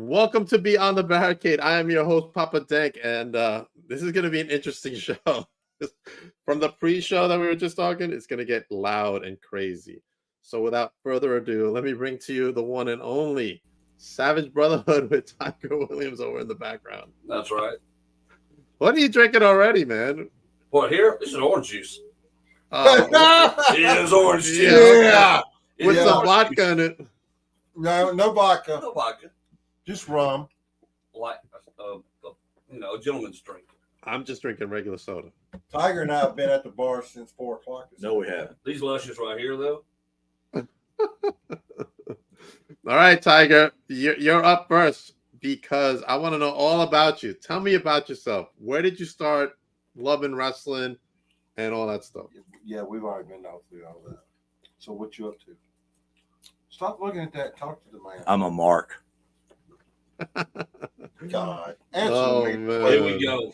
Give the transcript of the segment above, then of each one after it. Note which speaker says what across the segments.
Speaker 1: Welcome to Be on the Barricade. I am your host, Papa Dank, and this is going to be an interesting show. From the pre-show that we were just talking, it's going to get loud and crazy. So without further ado, let me bring to you the one and only Savage Brotherhood with Tiger Williams over in the background.
Speaker 2: That's right.
Speaker 1: What are you drinking already, man?
Speaker 2: What, here? This is orange juice.
Speaker 1: It
Speaker 2: is orange juice.
Speaker 3: Yeah.
Speaker 1: With some vodka in it.
Speaker 3: No vodka.
Speaker 2: No vodka.
Speaker 3: Just rum.
Speaker 2: Like, a gentleman's drink.
Speaker 1: I'm just drinking regular soda.
Speaker 3: Tiger and I have been at the bar since 4 o'clock.
Speaker 4: No, we haven't.
Speaker 2: These luscious right here, though.
Speaker 1: All right, Tiger, you're up first because I want to know all about you. Tell me about yourself. Where did you start loving wrestling and all that stuff?
Speaker 3: Yeah, we've already been out through all that. So what you up to? Stop looking at that. Talk to the man.
Speaker 4: I'm a mark.
Speaker 3: God. Answer
Speaker 1: Oh,
Speaker 3: me.
Speaker 1: man.
Speaker 2: Here we go.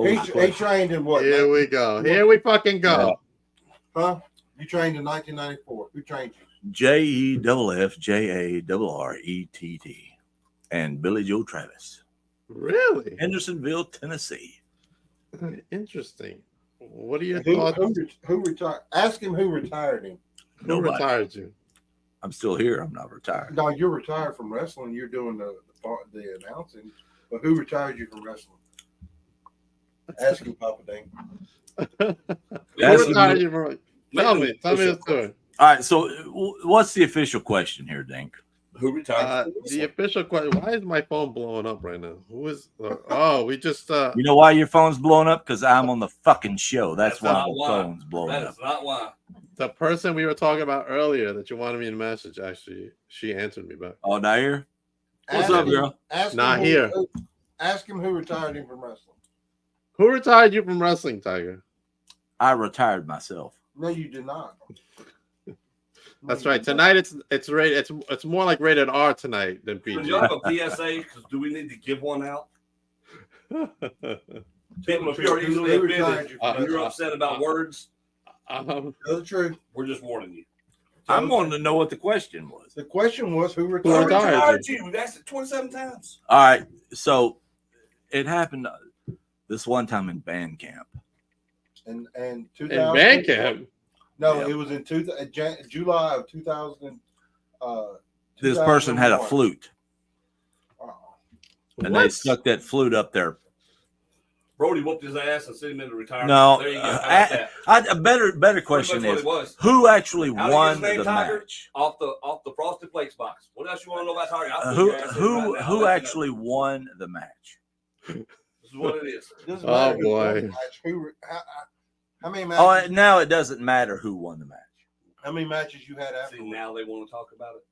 Speaker 3: He trained in what?
Speaker 1: Here we go. Here we fucking go.
Speaker 3: Huh? You trained in 1994. Who trained you?
Speaker 4: JEFFJARRETT and Billy Joe Travis.
Speaker 1: Really?
Speaker 4: Hendersonville, Tennessee.
Speaker 1: Interesting. What are your
Speaker 3: Who
Speaker 1: thoughts?
Speaker 3: who retired? Ask him who retired him.
Speaker 1: Who
Speaker 4: Nobody.
Speaker 1: retired you?
Speaker 4: I'm still here. I'm not retired.
Speaker 3: No, you're retired from wrestling. You're doing the announcing. But who retired you from wrestling? Ask him, Papa Dink.
Speaker 1: Who
Speaker 4: Ask
Speaker 1: retired
Speaker 4: him.
Speaker 1: you from? Tell me the story.
Speaker 4: All right. So, what's the official question here, Dink?
Speaker 2: Who retired?
Speaker 1: The official question. Why is my phone blowing up right now? Who is? Oh, we just.
Speaker 4: You know why your phone's blowing up? Because I'm on the fucking show. That's why
Speaker 2: not
Speaker 4: the
Speaker 2: why.
Speaker 4: phone's blowing
Speaker 2: That
Speaker 4: up.
Speaker 2: is not why.
Speaker 1: The person we were talking about earlier that you wanted me to message, actually, she answered me back.
Speaker 4: Oh, now here? What's
Speaker 3: Ask
Speaker 4: up,
Speaker 3: him-
Speaker 4: girl?
Speaker 3: Ask
Speaker 1: Not
Speaker 3: him
Speaker 1: here.
Speaker 3: Ask him who retired him from wrestling.
Speaker 1: Who retired you from wrestling, Tiger?
Speaker 4: I retired myself.
Speaker 3: No, you did not.
Speaker 1: That's right. Tonight it's rated. It's more like rated R tonight than
Speaker 2: Do
Speaker 1: PG.
Speaker 2: you have a PSA? Because do we need to give one out? People, if you're easily
Speaker 3: Who retired
Speaker 2: offended,
Speaker 3: you from
Speaker 2: you're
Speaker 3: wrestling?
Speaker 2: upset about words,
Speaker 1: um,
Speaker 3: Tell the truth.
Speaker 2: we're just warning you.
Speaker 4: I'm wanting to know what the question was.
Speaker 3: The question was who
Speaker 1: Who
Speaker 3: retired you?
Speaker 1: retired you?
Speaker 2: We've asked it 27 times.
Speaker 4: All right. So, it happened this one time in band camp.
Speaker 3: And
Speaker 1: in
Speaker 3: 2000.
Speaker 1: band camp.
Speaker 3: No,
Speaker 4: Yeah.
Speaker 3: it was in July of 2000.
Speaker 4: This person had a
Speaker 3: 2001.
Speaker 4: flute, and they
Speaker 1: What?
Speaker 4: stuck that flute up there.
Speaker 2: Brody whooped his ass and sent him into retirement.
Speaker 4: No,
Speaker 2: There you go. How about that?
Speaker 4: A better question
Speaker 2: Pretty much
Speaker 4: is
Speaker 2: what it was.
Speaker 4: who actually
Speaker 2: How do you
Speaker 4: won
Speaker 2: get his name,
Speaker 4: the
Speaker 2: Tiger?
Speaker 4: match?
Speaker 2: Off the Frosted Flakes box. What else you want to know about Tiger? I'll put your ass in right now. I'll
Speaker 4: Who
Speaker 2: let you
Speaker 4: actually won the match?
Speaker 2: know. This is what it is.
Speaker 3: Doesn't
Speaker 1: Oh,
Speaker 3: matter who
Speaker 1: boy.
Speaker 3: won the match. How many
Speaker 4: Oh,
Speaker 3: matches?
Speaker 4: now it doesn't matter who won the match.
Speaker 3: How many matches you had after?
Speaker 2: See, now they want to talk about it.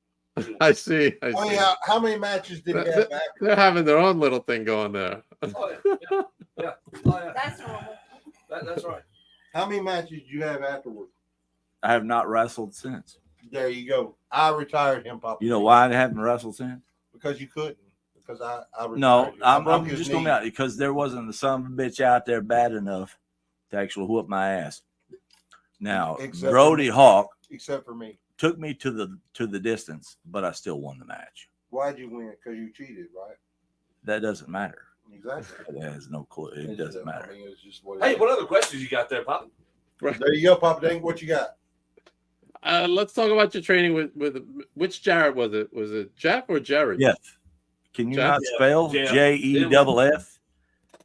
Speaker 1: I see. I
Speaker 3: I
Speaker 1: see.
Speaker 3: mean, how many matches did he have after?
Speaker 1: They're having their own little thing going there.
Speaker 2: Oh, yeah. Yeah. Oh, yeah.
Speaker 5: That's normal.
Speaker 2: That's right.
Speaker 3: How many matches did you have afterward?
Speaker 4: I have not wrestled since.
Speaker 3: There you go. I retired him, Papa.
Speaker 4: You know why I haven't wrestled since?
Speaker 3: Because you couldn't. Because I retired
Speaker 4: No,
Speaker 3: you. I
Speaker 4: I'm
Speaker 3: broke his
Speaker 4: just going
Speaker 3: knee.
Speaker 4: out because there wasn't the son of a bitch out there bad enough to actually whoop my ass. Now,
Speaker 3: Except
Speaker 4: Brody
Speaker 3: for-
Speaker 4: Hawk
Speaker 3: Except for me.
Speaker 4: took me to the distance, but I still won the match.
Speaker 3: Why'd you win? Because you cheated, right?
Speaker 4: That doesn't matter.
Speaker 3: Exactly.
Speaker 4: That has no clue. It doesn't
Speaker 3: I
Speaker 4: matter.
Speaker 3: mean, it's just what it
Speaker 2: Hey,
Speaker 3: is.
Speaker 2: what other questions you got there, Pop?
Speaker 3: There you go, Papa Dang. What you got?
Speaker 1: Let's talk about your training with which Jared was it? Was it Jeff or Jared?
Speaker 4: Jeff. Can you
Speaker 1: Jeff?
Speaker 4: not spell
Speaker 2: Jeff.
Speaker 4: JEFF?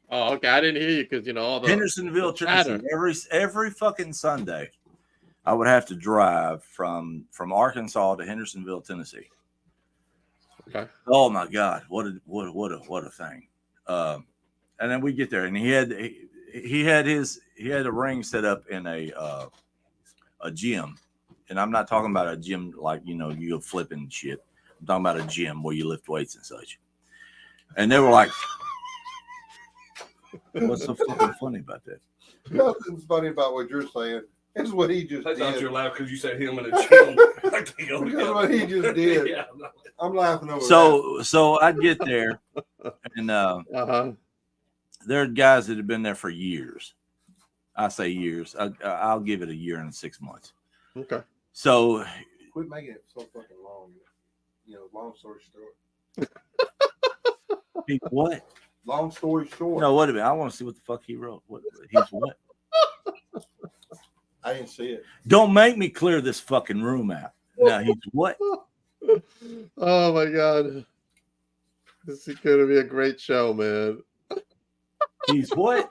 Speaker 1: Oh, okay. I didn't hear you because all the
Speaker 4: Hendersonville,
Speaker 1: chatter.
Speaker 4: Tennessee. Every fucking Sunday, I would have to drive from Arkansas to Hendersonville, Tennessee.
Speaker 1: Okay.
Speaker 4: Oh my God, what a thing! And then we get there, and he had a ring set up in a gym, and I'm not talking about a gym like you go flipping shit. I'm talking about a gym where you lift weights and such. And they were like, "What's so fucking funny about that?"
Speaker 3: Nothing's funny about what you're saying. It's what he just
Speaker 2: I thought
Speaker 3: did.
Speaker 2: you were laughing because you said him in a gym. Like they go
Speaker 3: Because
Speaker 2: together.
Speaker 3: what he just did.
Speaker 2: Yeah, no.
Speaker 3: I'm laughing over
Speaker 4: So I'd get there, and
Speaker 1: Uh-huh.
Speaker 4: there are guys that have been there for years. I say years. I'll give it a year and 6 months.
Speaker 1: Okay.
Speaker 4: So
Speaker 3: that. Quit making it so fucking long. Long story short.
Speaker 4: He what?
Speaker 3: Long story short.
Speaker 4: No, wait a minute. I want to see what the fuck he wrote. What he's what?
Speaker 3: I didn't see it.
Speaker 4: Don't make me clear this fucking room out. Now he's what?
Speaker 1: Oh my god. This is gonna be a great show, man.
Speaker 4: He's what?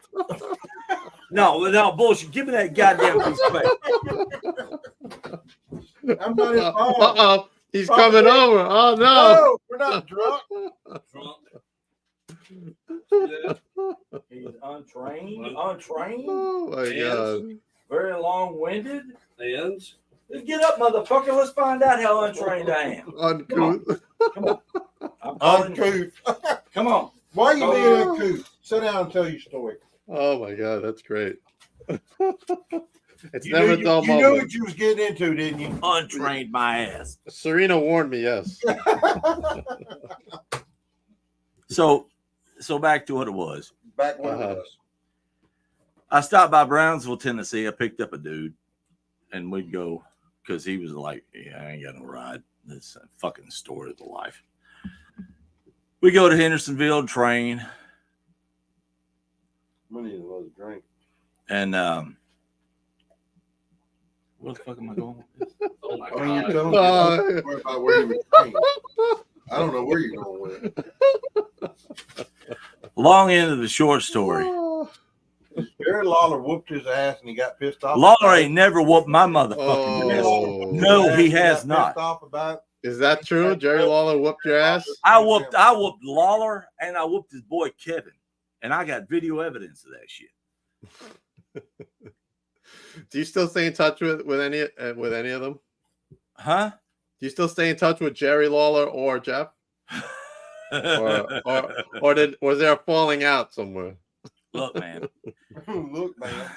Speaker 4: No, bullshit. Give me that goddamn piece of paper.
Speaker 3: I'm not involved.
Speaker 1: Uh-oh. He's
Speaker 3: Probably.
Speaker 1: coming over. Oh no.
Speaker 3: No, we're not drunk.
Speaker 2: Drunk.
Speaker 4: He's untrained.
Speaker 1: Oh my
Speaker 2: Yes.
Speaker 1: god.
Speaker 4: Very long-winded.
Speaker 2: Ends.
Speaker 4: Let's get up, motherfucker. Let's find out how untrained I am.
Speaker 1: Uncouth.
Speaker 4: Come on. I'm calling you.
Speaker 3: Uncouth.
Speaker 4: Come on.
Speaker 3: Why are you being uncouth? Sit down and tell your story.
Speaker 1: Oh my god, that's great. It's
Speaker 3: You
Speaker 1: never
Speaker 3: knew,
Speaker 1: a dull
Speaker 3: you knew
Speaker 1: moment.
Speaker 3: what you was getting into, didn't you?
Speaker 4: Untrained my ass.
Speaker 1: Serena warned me, yes.
Speaker 4: So back to what it was.
Speaker 3: Back when it
Speaker 1: Uh-huh.
Speaker 3: was.
Speaker 4: I stopped by Brownsville, Tennessee. I picked up a dude, and we'd go because he was like, "Yeah, I ain't got no ride. This fucking story of the life." We go to Hendersonville, train,
Speaker 3: We need another drink.
Speaker 4: and where the fuck am I going with this?
Speaker 2: Oh my
Speaker 3: I mean, you're
Speaker 2: god.
Speaker 3: telling me
Speaker 1: Oh.
Speaker 3: about where you were trained. I don't know where you're going with it.
Speaker 4: Long end of the short story.
Speaker 3: Jerry Lawler whooped his ass and he got pissed off.
Speaker 4: Lawler ain't never whooped my motherfucking
Speaker 1: Oh.
Speaker 4: ass. No, he has
Speaker 3: got
Speaker 4: not.
Speaker 3: pissed off about
Speaker 1: Is that true? Jerry Lawler whooped your ass?
Speaker 4: I whooped Lawler and I whooped his boy Kevin, and I got video evidence of that shit.
Speaker 1: Do you still stay in touch with any of them?
Speaker 4: Huh?
Speaker 1: Do you still stay in touch with Jerry Lawler or Jeff? Or was there a falling out somewhere?
Speaker 4: Look, man,
Speaker 3: look, man.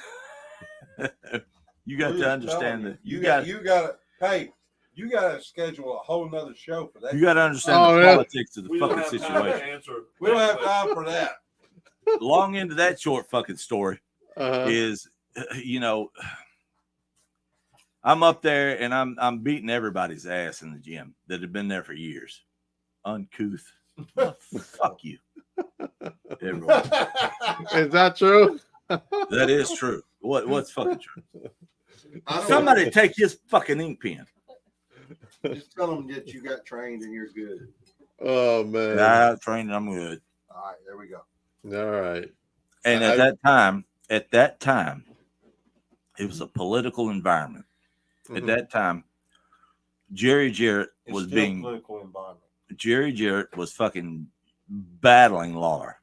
Speaker 4: you got
Speaker 3: We're
Speaker 4: to
Speaker 3: just
Speaker 4: understand
Speaker 3: telling
Speaker 4: that
Speaker 3: you got to hey, you got to schedule a whole nother show for that.
Speaker 4: you got to understand
Speaker 1: Oh,
Speaker 4: the
Speaker 1: really?
Speaker 4: politics of the
Speaker 2: We don't
Speaker 4: fucking
Speaker 2: have time to
Speaker 4: situation.
Speaker 2: answer.
Speaker 3: We don't have time for that.
Speaker 4: Long into that short fucking story
Speaker 1: Uh-huh.
Speaker 4: is, I'm up there and I'm beating everybody's ass in the gym that have been there for years. Uncouth. Fuck you. Everyone.
Speaker 1: Is that true?
Speaker 4: That is true. What's fucking true?
Speaker 3: I don't
Speaker 4: Somebody take his fucking ink pen.
Speaker 3: just tell them that you got trained and you're good.
Speaker 1: Oh man.
Speaker 4: I trained. I'm good.
Speaker 3: All right, there we go.
Speaker 1: All right.
Speaker 4: And at that time, it was a political environment. At that time, Jerry Jarrett
Speaker 3: It's
Speaker 4: was
Speaker 3: still
Speaker 4: being
Speaker 3: political environment.
Speaker 4: Jerry Jarrett was fucking battling Lawler.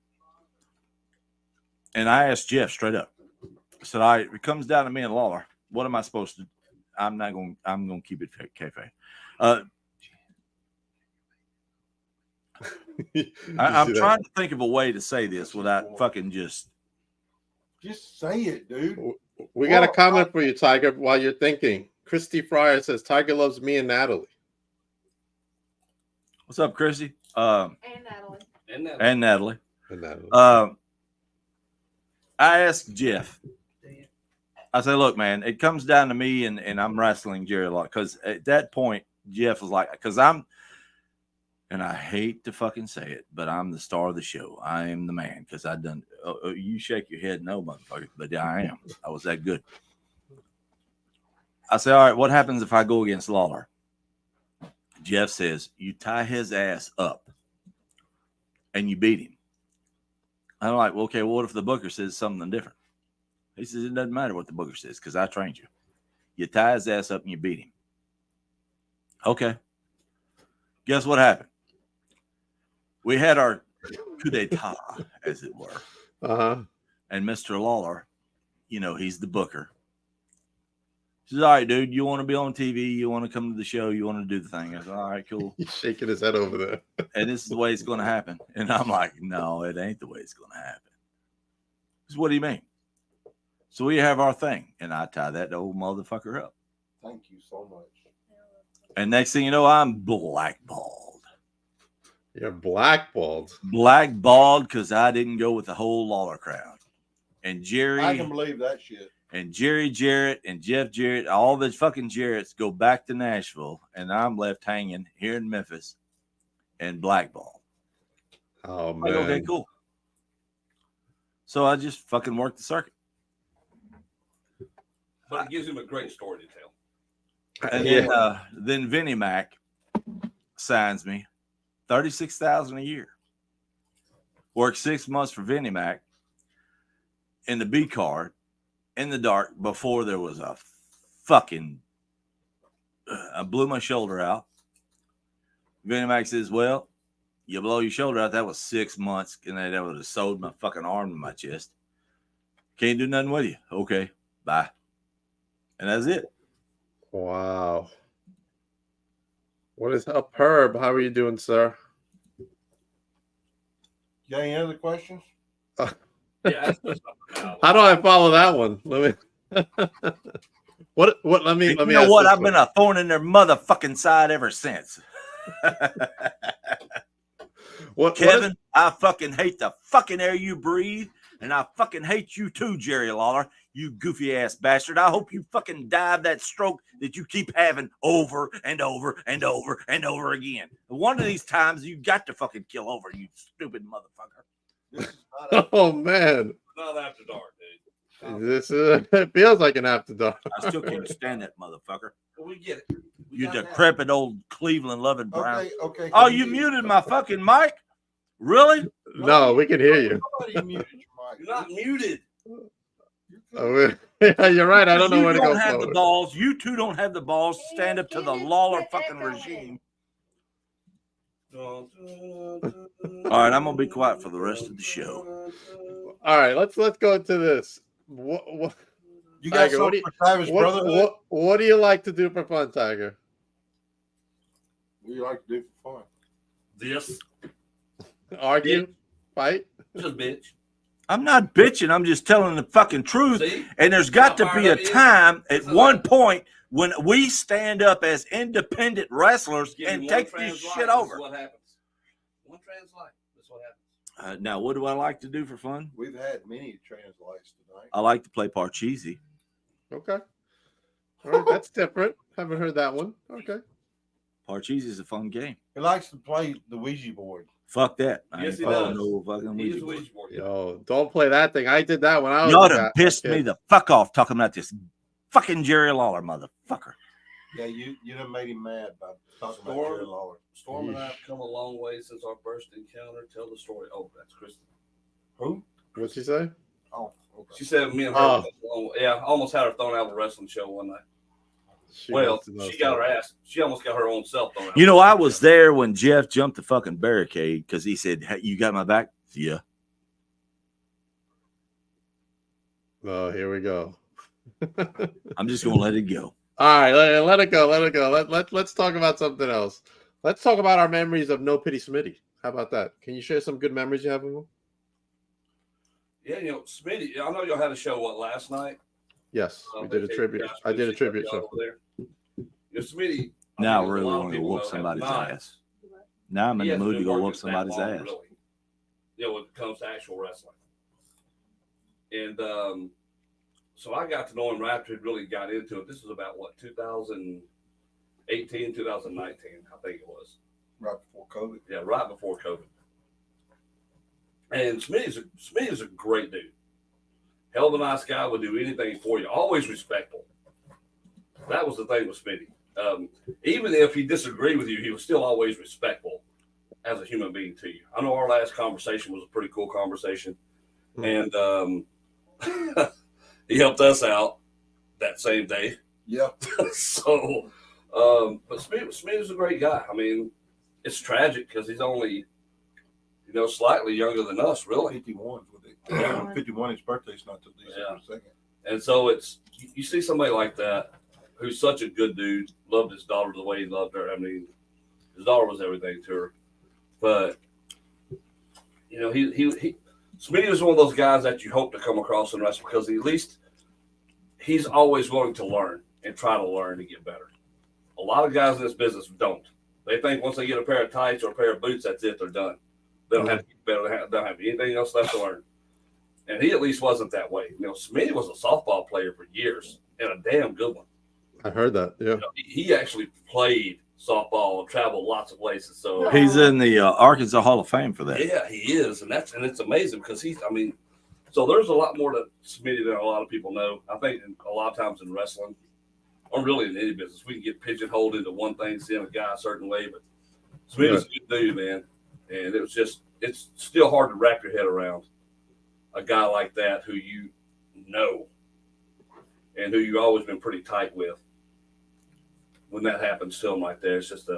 Speaker 4: And I asked Jeff straight up. I said, all right, it comes down to me and Lawler. What am I supposed to? I'm going to keep it cafe. I'm trying to think of a way to say this without fucking just.
Speaker 3: Just say it, dude.
Speaker 1: We got a comment for you, Tiger, while you're thinking. Christy Fryer says Tiger loves me and Natalie.
Speaker 4: What's up, Chrissy?
Speaker 5: And Natalie.
Speaker 2: And
Speaker 4: Natalie.
Speaker 1: And Natalie.
Speaker 4: I asked Jeff. I said, look, man, it comes down to me and I'm wrestling Jerry a lot. Because at that point, Jeff was like, because I'm, and I hate to fucking say it, but I'm the star of the show. I am the man because I done, you shake your head, no, motherfucker, but I am. I was that good. I said, all right, what happens if I go against Lawler? Jeff says, you tie his ass up and you beat him. I'm like, well, okay, well, what if the booker says something different? He says, it doesn't matter what the booker says because I trained you. You tie his ass up and you beat him. Okay. Guess what happened? We had our coup d'etat, as it were.
Speaker 1: Uh-huh.
Speaker 4: And Mr. Lawler, he's the booker. He says, all right, dude, you want to be on TV? You want to come to the show? You want to do the thing? I said, all right, cool.
Speaker 1: He's shaking his head over there.
Speaker 4: And this is the way it's going to happen. And I'm like, no, it ain't the way it's going to happen. He says, what do you mean? So we have our thing. And I tie that old motherfucker up.
Speaker 3: Thank you so much.
Speaker 4: And next thing you know, I'm blackballed.
Speaker 1: You're blackballed.
Speaker 4: Blackballed because I didn't go with the whole Lawler crowd. And Jerry.
Speaker 3: I can believe that shit.
Speaker 4: And Jerry Jarrett and Jeff Jarrett, all the fucking Jarretts go back to Nashville, and I'm left hanging here in Memphis and blackball.
Speaker 1: Oh
Speaker 4: Like, okay,
Speaker 1: man.
Speaker 4: cool. So I just fucking worked the circuit.
Speaker 2: But it gives him a great story to tell.
Speaker 4: And then Vinnie Mac signs me $36,000 a year. Worked 6 months for Vinnie Mac in the B card in the dark before there was a fucking. I blew my shoulder out. Vinnie Mac says, "Well, you blow your shoulder out. That was 6 months, and that would have sewed my fucking arm to my chest. Can't do nothing with you. Okay, bye." And that's it.
Speaker 1: Wow. What is up, Herb? How are you doing, sir?
Speaker 3: You got any other questions?
Speaker 2: Yeah, that's just
Speaker 1: How do I follow that one? Let me. What? Let me.
Speaker 4: You
Speaker 1: Let me.
Speaker 4: know
Speaker 1: ask
Speaker 4: what?
Speaker 1: this
Speaker 4: I've been
Speaker 1: one.
Speaker 4: a thorn in their motherfucking side ever since.
Speaker 1: What,
Speaker 4: Kevin, I fucking hate the fucking air you breathe, and I fucking hate you too, Jerry Lawler, you goofy ass bastard. I hope you fucking die of that stroke that you keep having over and over and over and over again. One of these times you got to fucking kill over, you stupid motherfucker.
Speaker 1: Oh man,
Speaker 2: not after dark, dude.
Speaker 1: this is. It feels like an after dark.
Speaker 4: I still can't stand that motherfucker.
Speaker 2: But we get it.
Speaker 4: You decrepit old Cleveland loving Brown.
Speaker 3: Okay.
Speaker 4: Oh, you muted my fucking mic? Really?
Speaker 1: No, we can hear you.
Speaker 3: Nobody muted your mic.
Speaker 2: You're not muted.
Speaker 1: Yeah, you're right. I don't know
Speaker 4: You
Speaker 1: where to go
Speaker 4: don't have the
Speaker 1: forward.
Speaker 4: balls. You two don't have the balls to stand up to the Lawler fucking regime. All right, I'm gonna be quiet for the rest of the show.
Speaker 1: All right, let's go into this. What
Speaker 3: You got
Speaker 1: Tiger,
Speaker 3: something for Savage Brotherhood?
Speaker 1: what do you like to do for fun, Tiger?
Speaker 3: What do you like to do for fun?
Speaker 2: This
Speaker 1: Argue, fight.
Speaker 2: just bitch.
Speaker 4: I'm not bitching. I'm just telling the fucking truth.
Speaker 2: See?
Speaker 4: And there's got to be a time at
Speaker 2: It's
Speaker 4: one point when we stand up as independent wrestlers
Speaker 2: Give me
Speaker 4: and
Speaker 2: one
Speaker 4: take
Speaker 2: trans
Speaker 4: this
Speaker 2: life,
Speaker 4: shit
Speaker 2: this
Speaker 4: over.
Speaker 2: is what happens. One trans life. That's what happens.
Speaker 4: Now, what do I like to do for fun?
Speaker 3: We've had many translates tonight.
Speaker 4: I like to play Parcheesi.
Speaker 1: Okay. All right, that's different. Haven't heard that one. Okay.
Speaker 4: Parcheesi is a fun game.
Speaker 3: He likes to play the Ouija board.
Speaker 4: Fuck that. I
Speaker 2: Yes,
Speaker 4: ain't
Speaker 2: he
Speaker 4: playing
Speaker 2: does.
Speaker 4: no fucking
Speaker 2: He is
Speaker 4: Ouija
Speaker 2: a
Speaker 4: board.
Speaker 2: Ouija board.
Speaker 1: Yo, don't play that thing. I did that when I was.
Speaker 4: Y'all
Speaker 1: a
Speaker 4: done
Speaker 1: guy-
Speaker 4: pissed
Speaker 1: kid.
Speaker 4: me the fuck off talking about this fucking Jerry Lawler motherfucker.
Speaker 3: Yeah, you done made him mad by talking about
Speaker 2: Storm.
Speaker 3: Jerry Lawler.
Speaker 2: Storm and I have come a long way since our first encounter. Tell the story. Oh, that's Kristen.
Speaker 3: Who?
Speaker 1: What'd she say?
Speaker 3: Oh, okay.
Speaker 2: She said me and her. Yeah, I almost had her thrown out of a wrestling show one night.
Speaker 1: She
Speaker 2: Well,
Speaker 1: wants to know
Speaker 2: she got her
Speaker 1: something.
Speaker 2: ass. She almost got her own self thrown out.
Speaker 4: You know, I was there when Jeff jumped the fucking barricade because he said, "Hey, you got my back?" Yeah.
Speaker 1: Oh, here we go.
Speaker 4: I'm just gonna let it go.
Speaker 1: All right, let it go. Let it go. Let's talk about something else. Let's talk about our memories of No Pity Smitty. How about that? Can you share some good memories you have of him?
Speaker 2: Yeah, Smitty. I know y'all had a show last night.
Speaker 1: Yes, we did a tribute. I did a tribute show.
Speaker 2: over there. Smitty.
Speaker 4: Now I
Speaker 2: think
Speaker 4: really
Speaker 2: a lot of
Speaker 4: want to
Speaker 2: people
Speaker 4: whoop
Speaker 2: know,
Speaker 4: somebody's
Speaker 2: have not.
Speaker 4: ass. Now I'm in
Speaker 2: He
Speaker 4: the
Speaker 2: hasn't
Speaker 4: mood to
Speaker 2: been
Speaker 4: go
Speaker 2: working
Speaker 4: whoop
Speaker 2: that
Speaker 4: somebody's
Speaker 2: long,
Speaker 4: ass.
Speaker 2: really. When it comes to actual wrestling. And so I got to know him right after he really got into it. This was about, 2018, 2019, I think it was.
Speaker 3: Right before COVID.
Speaker 2: Yeah, right before COVID. And Smitty's a great dude. Hell of a nice guy, would do anything for you. Always respectful. That was the thing with Smitty. Even if he disagreed with you, he was still always respectful as a human being to you. I know our last conversation was a pretty cool conversation. And he helped us out that same day.
Speaker 3: Yeah.
Speaker 2: So, but Smith is a great guy. I mean, it's tragic because he's only, slightly younger than us, really.
Speaker 3: 51 with it. Yeah. 51, his birthday's not till December 2nd.
Speaker 2: And so you see somebody like that who's such a good dude, loved his daughter the way he loved her. I mean, his daughter was everything to her. But, Smitty was one of those guys that you hope to come across in wrestling because at least he's always willing to learn and try to learn to get better. A lot of guys in this business don't. They think once they get a pair of tights or a pair of boots, that's it, they're done. They don't have to get better. They don't have anything else left to learn. And he at least wasn't that way. Smitty was a softball player for years and a damn good one.
Speaker 1: I heard that. Yeah.
Speaker 2: He actually played softball, and traveled lots of places. So
Speaker 4: He's in the Arkansas Hall of Fame for that.
Speaker 2: yeah, he is, and it's amazing because so there's a lot more to Smitty than a lot of people know. I think a lot of times in wrestling, or really in any business, we can get pigeonholed into one thing, seeing a guy a certain way, but Smitty's a good dude, man. And it's still hard to wrap your head around a guy like that who you know and who you've always been pretty tight with. When that happens to him like that, it's just I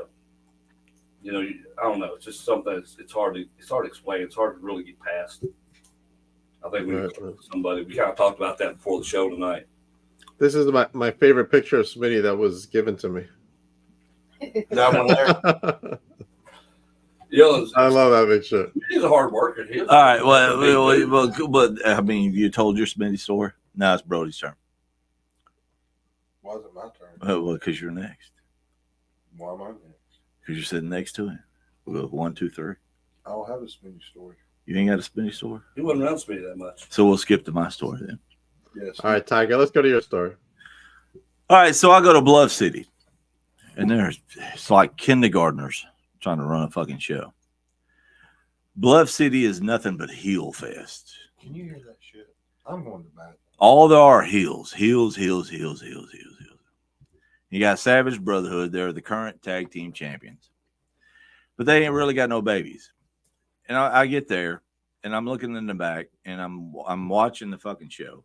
Speaker 2: don't know. It's just something. It's hard to explain. It's hard to really get past. I think we kind of talked about that before the show tonight.
Speaker 1: This is my favorite picture of Smitty that was given to me.
Speaker 3: That one there.
Speaker 1: I love that picture.
Speaker 2: He's a hard worker.
Speaker 4: All right. Well, but I mean, you told your Smitty story. Now it's Brody's turn.
Speaker 3: Wasn't my turn.
Speaker 4: Well, because you're next.
Speaker 3: Why am I next?
Speaker 4: Because you're sitting next to him. We'll go 1, 2, 3.
Speaker 3: I don't have a spinning story.
Speaker 4: You ain't got a Smitty story?
Speaker 2: He wasn't around Smitty that much.
Speaker 4: So we'll skip to my story then.
Speaker 3: Yes.
Speaker 1: All right, Tiger, let's go to your story.
Speaker 4: All right, so I go to Bluff City, and it's like kindergartners trying to run a fucking show. Bluff City is nothing but heel fest.
Speaker 3: Can you hear that shit? I'm going to bed.
Speaker 4: All there are heels. You got Savage Brotherhood. They're the current tag team champions, but they ain't really got no babies. And I get there, and I'm looking in the back, and I'm watching the fucking show.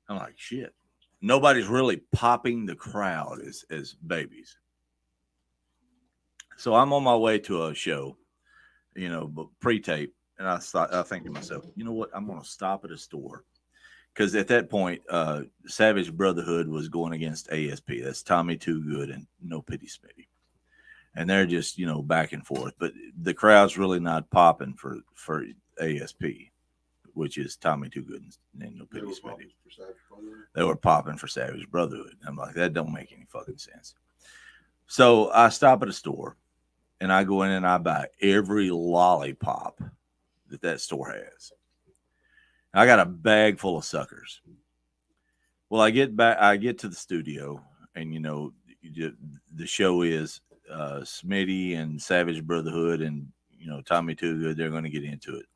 Speaker 4: I'm like, shit. Nobody's really popping the crowd as babies. So I'm on my way to a show, pre-tape, and I think to myself, you know what? I'm going to stop at a store. Because at that point, Savage Brotherhood was going against ASP. That's Tommy Too Good and No Pity Smitty. And they're just, back and forth. But the crowd's really not popping for ASP, which is Tommy Too Good and No Pity Smitty. They were popping for Savage Brotherhood. I'm like, that don't make any fucking sense. So I stop at a store, and I go in and I buy every lollipop that store has. I got a bag full of suckers. Well, I get to the studio, and the show is Smitty and Savage Brotherhood, and Tommy Too Good. They're going to get into it.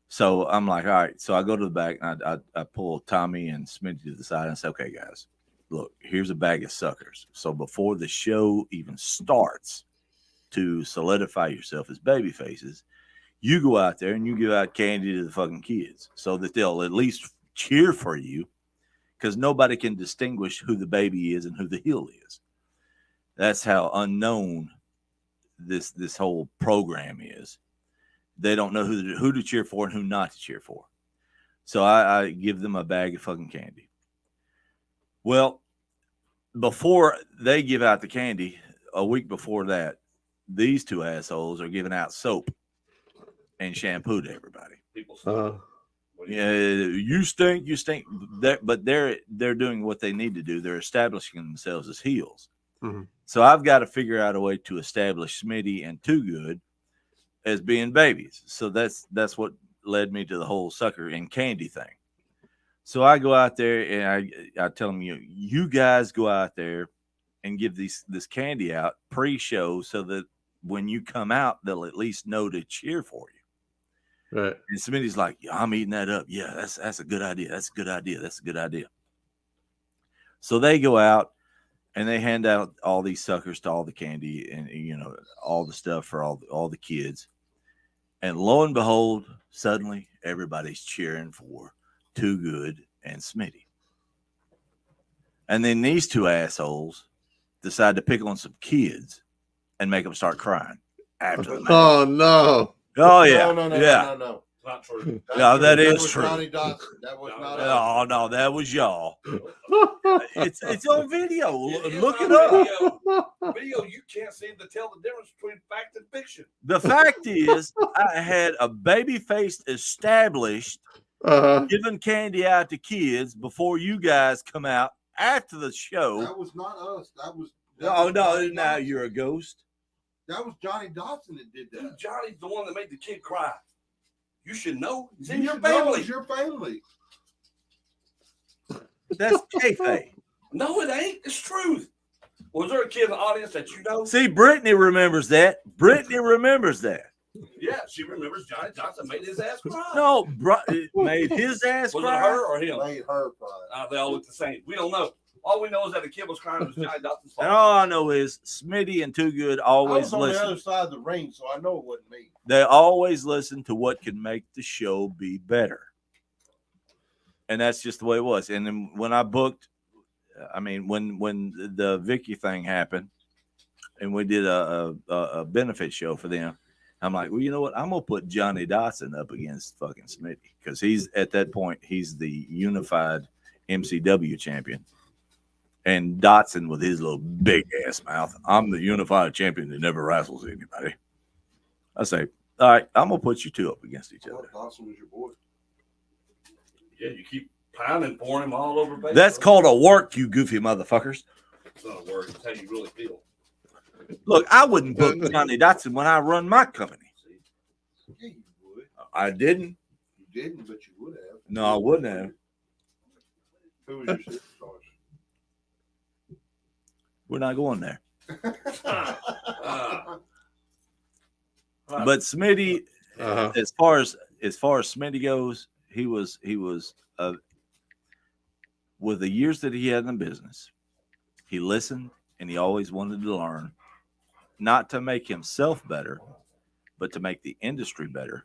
Speaker 4: So I'm like, all right. So I go to the back, and I pull Tommy and Smitty to the side and say, okay, guys, look, here's a bag of suckers. So before the show even starts, to solidify yourself as baby faces, you go out there and you give out candy to the fucking kids so that they'll at least cheer for you, because nobody can distinguish who the baby is and who the heel is. That's how unknown this whole program is. They don't know who to cheer for and who not to cheer for. So I give them a bag of fucking candy. Well, before they give out the candy, a week before that, these two assholes are giving out soap and shampoo to everybody.
Speaker 2: People
Speaker 4: Yeah, you stink. But they're doing what they need to do. They're establishing themselves as heels.
Speaker 1: Mm-hmm.
Speaker 4: So I've got to figure out a way to establish Smitty and Too Good as being babies. So that's what led me to the whole sucker and candy thing. So I go out there and I tell them, you guys go out there and give this candy out pre-show so that when you come out, they'll at least know to cheer for you.
Speaker 1: Right.
Speaker 4: And Smitty's like, yeah, I'm eating that up. Yeah, that's a good idea. That's a good idea. So they go out and they hand out all these suckers to all the candy and all the stuff for all the kids. And lo and behold, suddenly everybody's cheering for Too Good and Smitty. And then these two assholes decide to pick on some kids and make them start crying after the match.
Speaker 1: Oh no.
Speaker 4: Oh yeah.
Speaker 3: No.
Speaker 2: Not true.
Speaker 4: No, that is
Speaker 3: was
Speaker 4: true.
Speaker 3: Johnny Dotson. That was not us.
Speaker 4: Oh no, that was y'all. It's on video. Look it up.
Speaker 2: Video, you can't seem to tell the difference between fact and fiction.
Speaker 4: The fact is, I had a baby face established, giving candy out to kids before you guys come out after the show.
Speaker 3: That was not us.
Speaker 4: Now you're a ghost.
Speaker 3: That was Johnny Dotson that did that.
Speaker 2: Dude, Johnny's the one that made the kid cry. You should know. It's in
Speaker 3: You
Speaker 2: your
Speaker 3: should know
Speaker 2: family.
Speaker 3: it's your family.
Speaker 4: That's kayfabe.
Speaker 2: No, it ain't. It's truth. Was there a kid in the audience that you know?
Speaker 4: See, Brittany remembers that. Brittany remembers that.
Speaker 2: Yeah, she remembers Johnny Johnson made his ass cry.
Speaker 4: No, it made his ass
Speaker 2: Was
Speaker 4: cry.
Speaker 2: it her or him?
Speaker 3: Made her cry.
Speaker 2: They all look the same. We don't know. All we know is that the kid was crying. It was Johnny Johnson's fault.
Speaker 4: And all I know is Smitty and Too Good
Speaker 3: I
Speaker 4: always
Speaker 3: was on the
Speaker 4: listen.
Speaker 3: other side of the ring, so I know it wasn't me.
Speaker 4: They always listen to what can make the show be better. And that's just the way it was. And then when I booked, I mean, when the Vicky thing happened and we did a benefit show for them, I'm like, well, you know what? I'm going to put Johnny Dotson up against fucking Smitty because he's at that point, he's the unified MCW champion. And Dotson with his little big ass mouth, I'm the unified champion that never wrestles anybody. I say, all right, I'm going to put you two up against each other.
Speaker 3: Dawson was your boy.
Speaker 2: Yeah, you keep pounding, pouring him all over base.
Speaker 4: That's called a work, you goofy motherfuckers.
Speaker 2: It's not a word. It's how you really feel.
Speaker 4: Look, I wouldn't book Johnny Dotson when I run my company.
Speaker 3: Yeah, you would.
Speaker 4: I didn't.
Speaker 3: You didn't, but you would have.
Speaker 4: No, I wouldn't have.
Speaker 3: Who was your superstars?
Speaker 4: We're not going there.
Speaker 2: Uh,
Speaker 4: But Smitty, as far as Smitty goes, he was with the years that he had in the business, he listened and he always wanted to learn, not to make himself better, but to make the industry better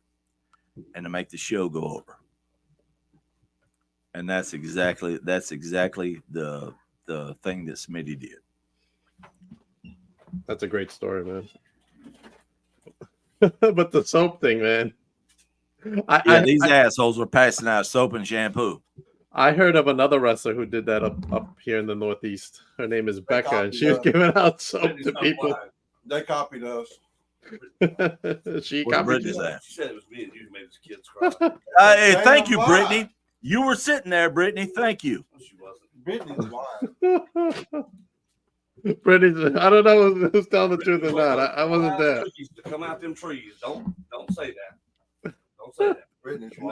Speaker 4: and to make the show go over. And that's exactly the thing that Smitty did.
Speaker 1: That's a great story, man. But the soap thing, man.
Speaker 4: These assholes were passing out soap and shampoo.
Speaker 1: I heard of another wrestler who did that up here in the Northeast. Her name is Becca, and she was
Speaker 3: copied
Speaker 1: giving out soap to
Speaker 2: Brittany's not
Speaker 1: people.
Speaker 2: lying.
Speaker 3: They copied us.
Speaker 1: She
Speaker 4: What
Speaker 1: copied
Speaker 4: Brittany's
Speaker 1: you.
Speaker 4: that?
Speaker 2: She said it was me and you who made this kid's cry.
Speaker 4: Hey,
Speaker 3: Damn
Speaker 4: thank you,
Speaker 3: lie.
Speaker 4: Brittany. You were sitting there, Brittany. Thank you.
Speaker 2: She wasn't.
Speaker 3: Brittany's lying.
Speaker 1: Brittany, I don't know who's telling the truth or not. I wasn't there.
Speaker 2: Cookies to come out them trees. Don't say that. Don't say that.
Speaker 3: Brittany's
Speaker 2: No.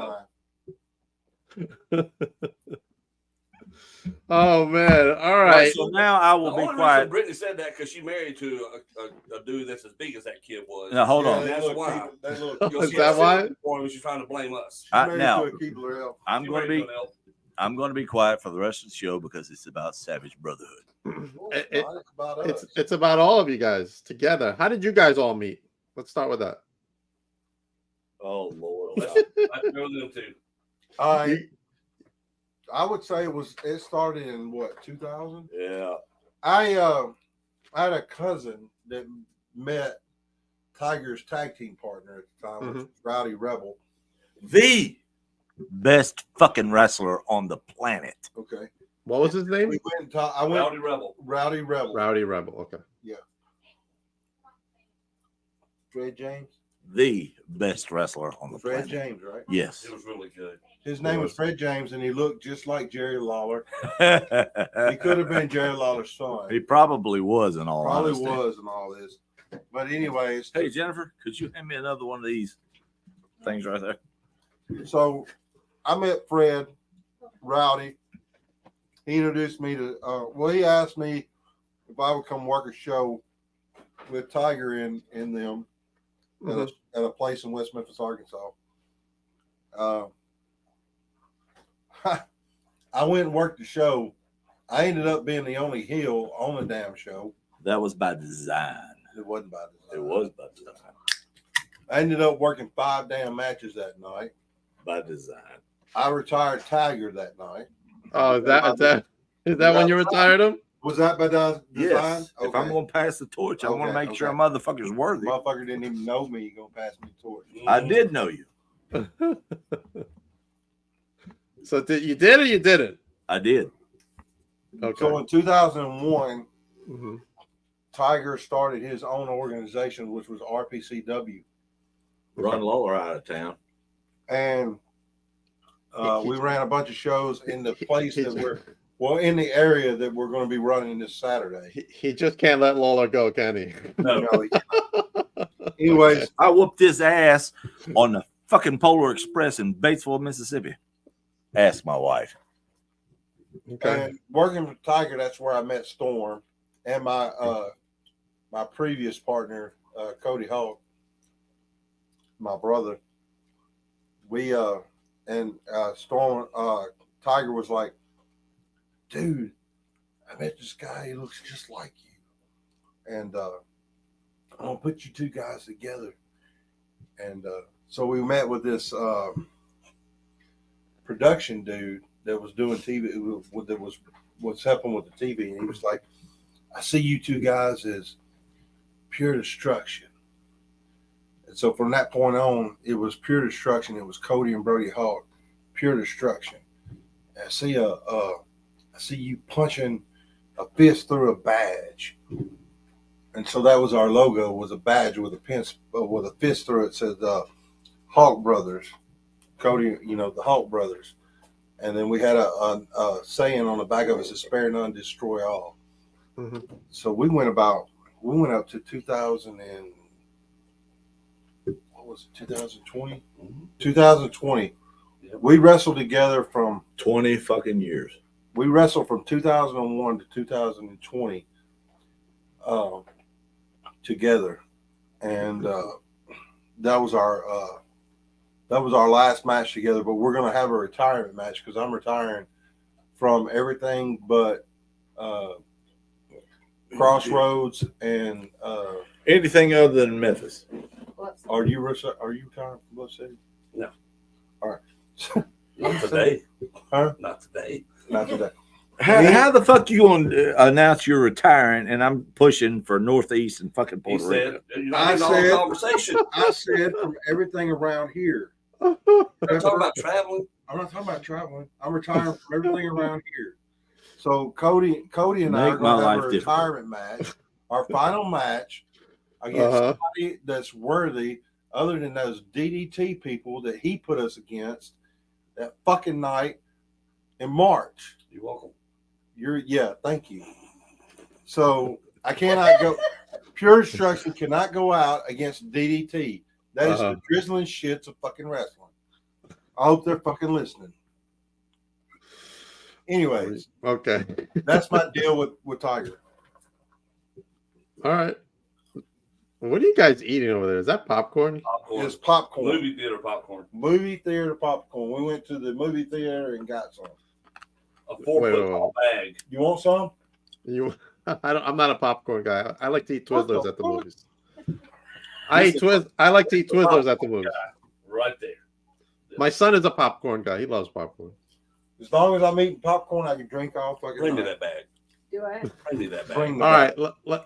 Speaker 3: lying.
Speaker 1: Oh man! All right.
Speaker 4: So now I will
Speaker 2: The
Speaker 4: be
Speaker 2: only reason
Speaker 4: quiet.
Speaker 2: Brittany said that because she married to a dude that's as big as that kid was.
Speaker 4: Now hold
Speaker 3: Yeah,
Speaker 4: on.
Speaker 2: That's
Speaker 3: look,
Speaker 2: why.
Speaker 3: They look.
Speaker 1: Oh,
Speaker 2: You know,
Speaker 1: is
Speaker 2: she
Speaker 1: that
Speaker 2: had
Speaker 1: why?
Speaker 2: sympathy for him. She's trying to blame us.
Speaker 4: Now
Speaker 3: I'm
Speaker 4: I'm going to be
Speaker 2: Married to an elf.
Speaker 4: quiet for the rest of the show because it's about Savage Brotherhood.
Speaker 1: It's about all of you guys together. How did you guys all meet? Let's start with that.
Speaker 4: Oh Lord!
Speaker 2: I know them too.
Speaker 3: I would say it started in what, 2000?
Speaker 4: Yeah.
Speaker 3: I had a cousin that met Tiger's tag team partner at the time, which was Rowdy Rebel.
Speaker 4: The best fucking wrestler on the planet.
Speaker 3: Okay.
Speaker 1: What was his name?
Speaker 3: We went and I went
Speaker 2: Rowdy Rebel.
Speaker 3: Rowdy Rebel.
Speaker 1: Rowdy Rebel. Okay.
Speaker 3: Fred James.
Speaker 4: The best wrestler on the
Speaker 3: Fred
Speaker 4: planet.
Speaker 3: James, right?
Speaker 4: Yes.
Speaker 2: It was really good.
Speaker 3: His name was Fred James, and he looked just like Jerry Lawler. He could have been Jerry Lawler's son.
Speaker 4: He probably was in all
Speaker 3: Probably
Speaker 4: honesty.
Speaker 3: was in all this. But anyways,
Speaker 4: Hey Jennifer, could you hand me another one of these things right there?
Speaker 3: so I met Fred Rowdy. He introduced me to. He asked me if I would come work a show with Tiger in them at a place in West Memphis, Arkansas. I went and worked the show. I ended up being the only heel on the damn show.
Speaker 4: That was by design.
Speaker 3: It wasn't by design.
Speaker 4: It was by design.
Speaker 3: I ended up working 5 damn matches that night.
Speaker 4: By design.
Speaker 3: I retired Tiger that night.
Speaker 1: Oh, is that when you retired him?
Speaker 3: Was that by design?
Speaker 4: Yes.
Speaker 3: Okay.
Speaker 4: If I'm going to pass the torch, I want to
Speaker 3: Okay,
Speaker 4: make sure a
Speaker 3: okay.
Speaker 4: motherfucker's worthy.
Speaker 3: Motherfucker didn't even know me. He gonna pass me the torch.
Speaker 4: I did know you.
Speaker 1: So you did or you didn't?
Speaker 4: I did.
Speaker 1: Okay.
Speaker 3: So in 2001,
Speaker 1: Mhm.
Speaker 3: Tiger started his own organization, which was RPCW,
Speaker 4: Run Lawler out of town.
Speaker 3: and we ran a bunch of shows in the place that we're in the area that we're going to be running this Saturday.
Speaker 1: He just can't let Lawler go, can he?
Speaker 3: No. Anyways,
Speaker 4: I whooped his ass on the fucking Polar Express in Batesville, Mississippi. Ask my wife.
Speaker 1: Okay.
Speaker 3: and working with Tiger, that's where I met Storm. and my previous partner, Cody Hawk, my brother, we and Storm Tiger was like, dude, I met this guy, he looks just like you. And I'm gonna put you two guys together. And so we met with this production dude that was doing TV, that was helping with the TV, and he was like, I see you two guys as pure destruction. And so from that point on, it was pure destruction. It was Cody and Brody Hawk, pure destruction. And I see you punching a fist through a badge. And so that was our logo, was a badge with a fist through it. Said Hawk Brothers, Cody, the Hawk Brothers. And then we had a saying on the back of it, says spare none, destroy all. Mm-hmm. So we went up to 2000 and what was it, 2020? Mm-hmm. 2020. Yep. We wrestled together from
Speaker 4: 20 fucking years.
Speaker 3: We wrestled from 2001 to 2020 together, and that was our last match together. But we're gonna have a retirement match because I'm retiring from everything but Crossroads and
Speaker 4: anything other than Memphis.
Speaker 3: Are you retiring from Bluff City?
Speaker 2: No.
Speaker 3: All right.
Speaker 2: Not today.
Speaker 3: Huh?
Speaker 2: Not today.
Speaker 3: Not today.
Speaker 4: How the fuck you going to announce you're retiring and I'm pushing for Northeast and fucking Puerto Rico?
Speaker 3: I said from everything around here.
Speaker 2: I'm talking about traveling.
Speaker 3: I'm not talking about traveling. I'm retiring from everything around here. So Cody and I are going to have a retirement match, our final match against somebody that's worthy other than those DDT people that he put us against that fucking night in March.
Speaker 2: You're welcome.
Speaker 3: Thank you. So I cannot go. Pure Destruction cannot go out against DDT. That is the drizzling shits of fucking wrestling. I hope they're fucking listening. Anyways,
Speaker 1: okay,
Speaker 3: that's my deal with Tiger.
Speaker 1: All right. What are you guys eating over there? Is that popcorn?
Speaker 2: Popcorn.
Speaker 3: It's popcorn.
Speaker 2: Movie theater popcorn.
Speaker 3: Movie theater popcorn. We went to the movie theater and got some.
Speaker 2: A 4-foot tall bag.
Speaker 3: You want some?
Speaker 1: I'm not a popcorn guy. I like to eat Twizzlers at the movies. I like to eat Twizzlers at the movies.
Speaker 2: Right there.
Speaker 1: My son is a popcorn guy. He loves popcorn.
Speaker 3: As long as I'm eating popcorn, I can drink all fucking.
Speaker 2: Bring me that bag.
Speaker 5: Do I?
Speaker 2: Bring me that bag.
Speaker 1: All right,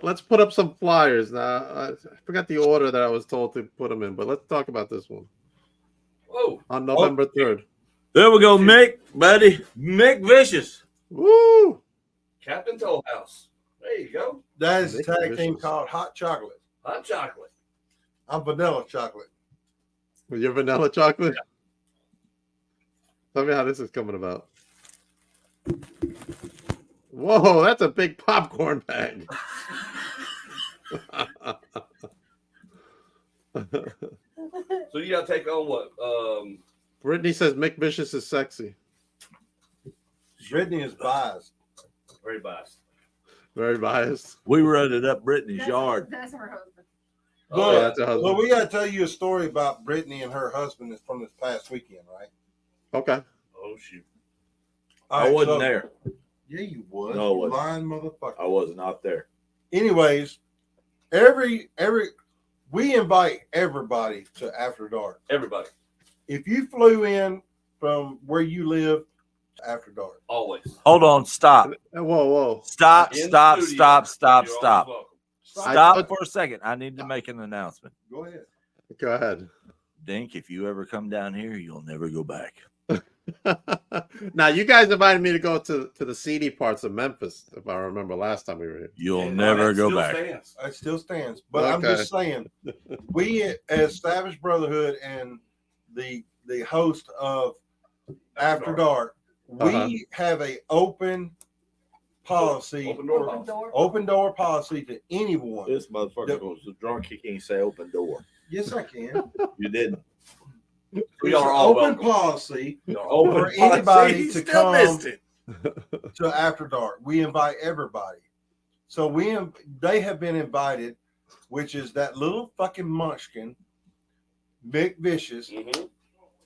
Speaker 1: let's put up some flyers now. I forgot the order that I was told to put them in, but let's talk about this one.
Speaker 2: Whoa!
Speaker 1: On November 3rd.
Speaker 4: There we go, Mick, buddy. Mick Vicious.
Speaker 1: Woo!
Speaker 2: Captain Toll House. There you go.
Speaker 3: That is a tag team called Hot Chocolate.
Speaker 2: Hot chocolate.
Speaker 3: I'm vanilla chocolate.
Speaker 1: With your vanilla chocolate? Yeah. Tell me how this is coming about. Whoa, that's a big popcorn bag.
Speaker 2: So you got to take on what?
Speaker 1: Brittany says Mick Vicious is sexy.
Speaker 3: Brittany is biased.
Speaker 2: Very biased.
Speaker 1: Very biased.
Speaker 4: We rode it up Brittany's yard.
Speaker 5: That's her husband.
Speaker 1: That's her husband.
Speaker 3: Well, we got to tell you a story about Brittany and her husband that's from this past weekend, right?
Speaker 1: Okay.
Speaker 2: Oh, shoot.
Speaker 4: I wasn't there.
Speaker 3: Yeah, you was.
Speaker 4: No, I wasn't.
Speaker 3: Lying motherfucker.
Speaker 4: I was not there.
Speaker 3: Anyways, we invite everybody to After Dark.
Speaker 2: Everybody.
Speaker 3: If you flew in from where you live, After Dark.
Speaker 2: Always.
Speaker 4: Hold on. Stop.
Speaker 1: Whoa.
Speaker 4: Stop
Speaker 2: In
Speaker 4: for a second. I need to make an announcement.
Speaker 3: Go ahead.
Speaker 1: Go ahead.
Speaker 4: Dink, if you ever come down here, you'll never go back.
Speaker 1: Now, you guys invited me to go to the seedy parts of Memphis, if I remember last time we were here.
Speaker 4: You'll never go back.
Speaker 3: It still stands. But okay. I'm just saying, we as Savage Brotherhood and the host of After Dark, we have a open policy, open door policy to anyone.
Speaker 4: This motherfucker was so drunk he can't say open door.
Speaker 3: Yes, I can.
Speaker 4: You didn't.
Speaker 2: We are all
Speaker 3: open policy for anybody to come to After Dark. We invite everybody. So they have been invited, which is that little fucking munchkin, Mick Vicious.
Speaker 2: Mm-hmm.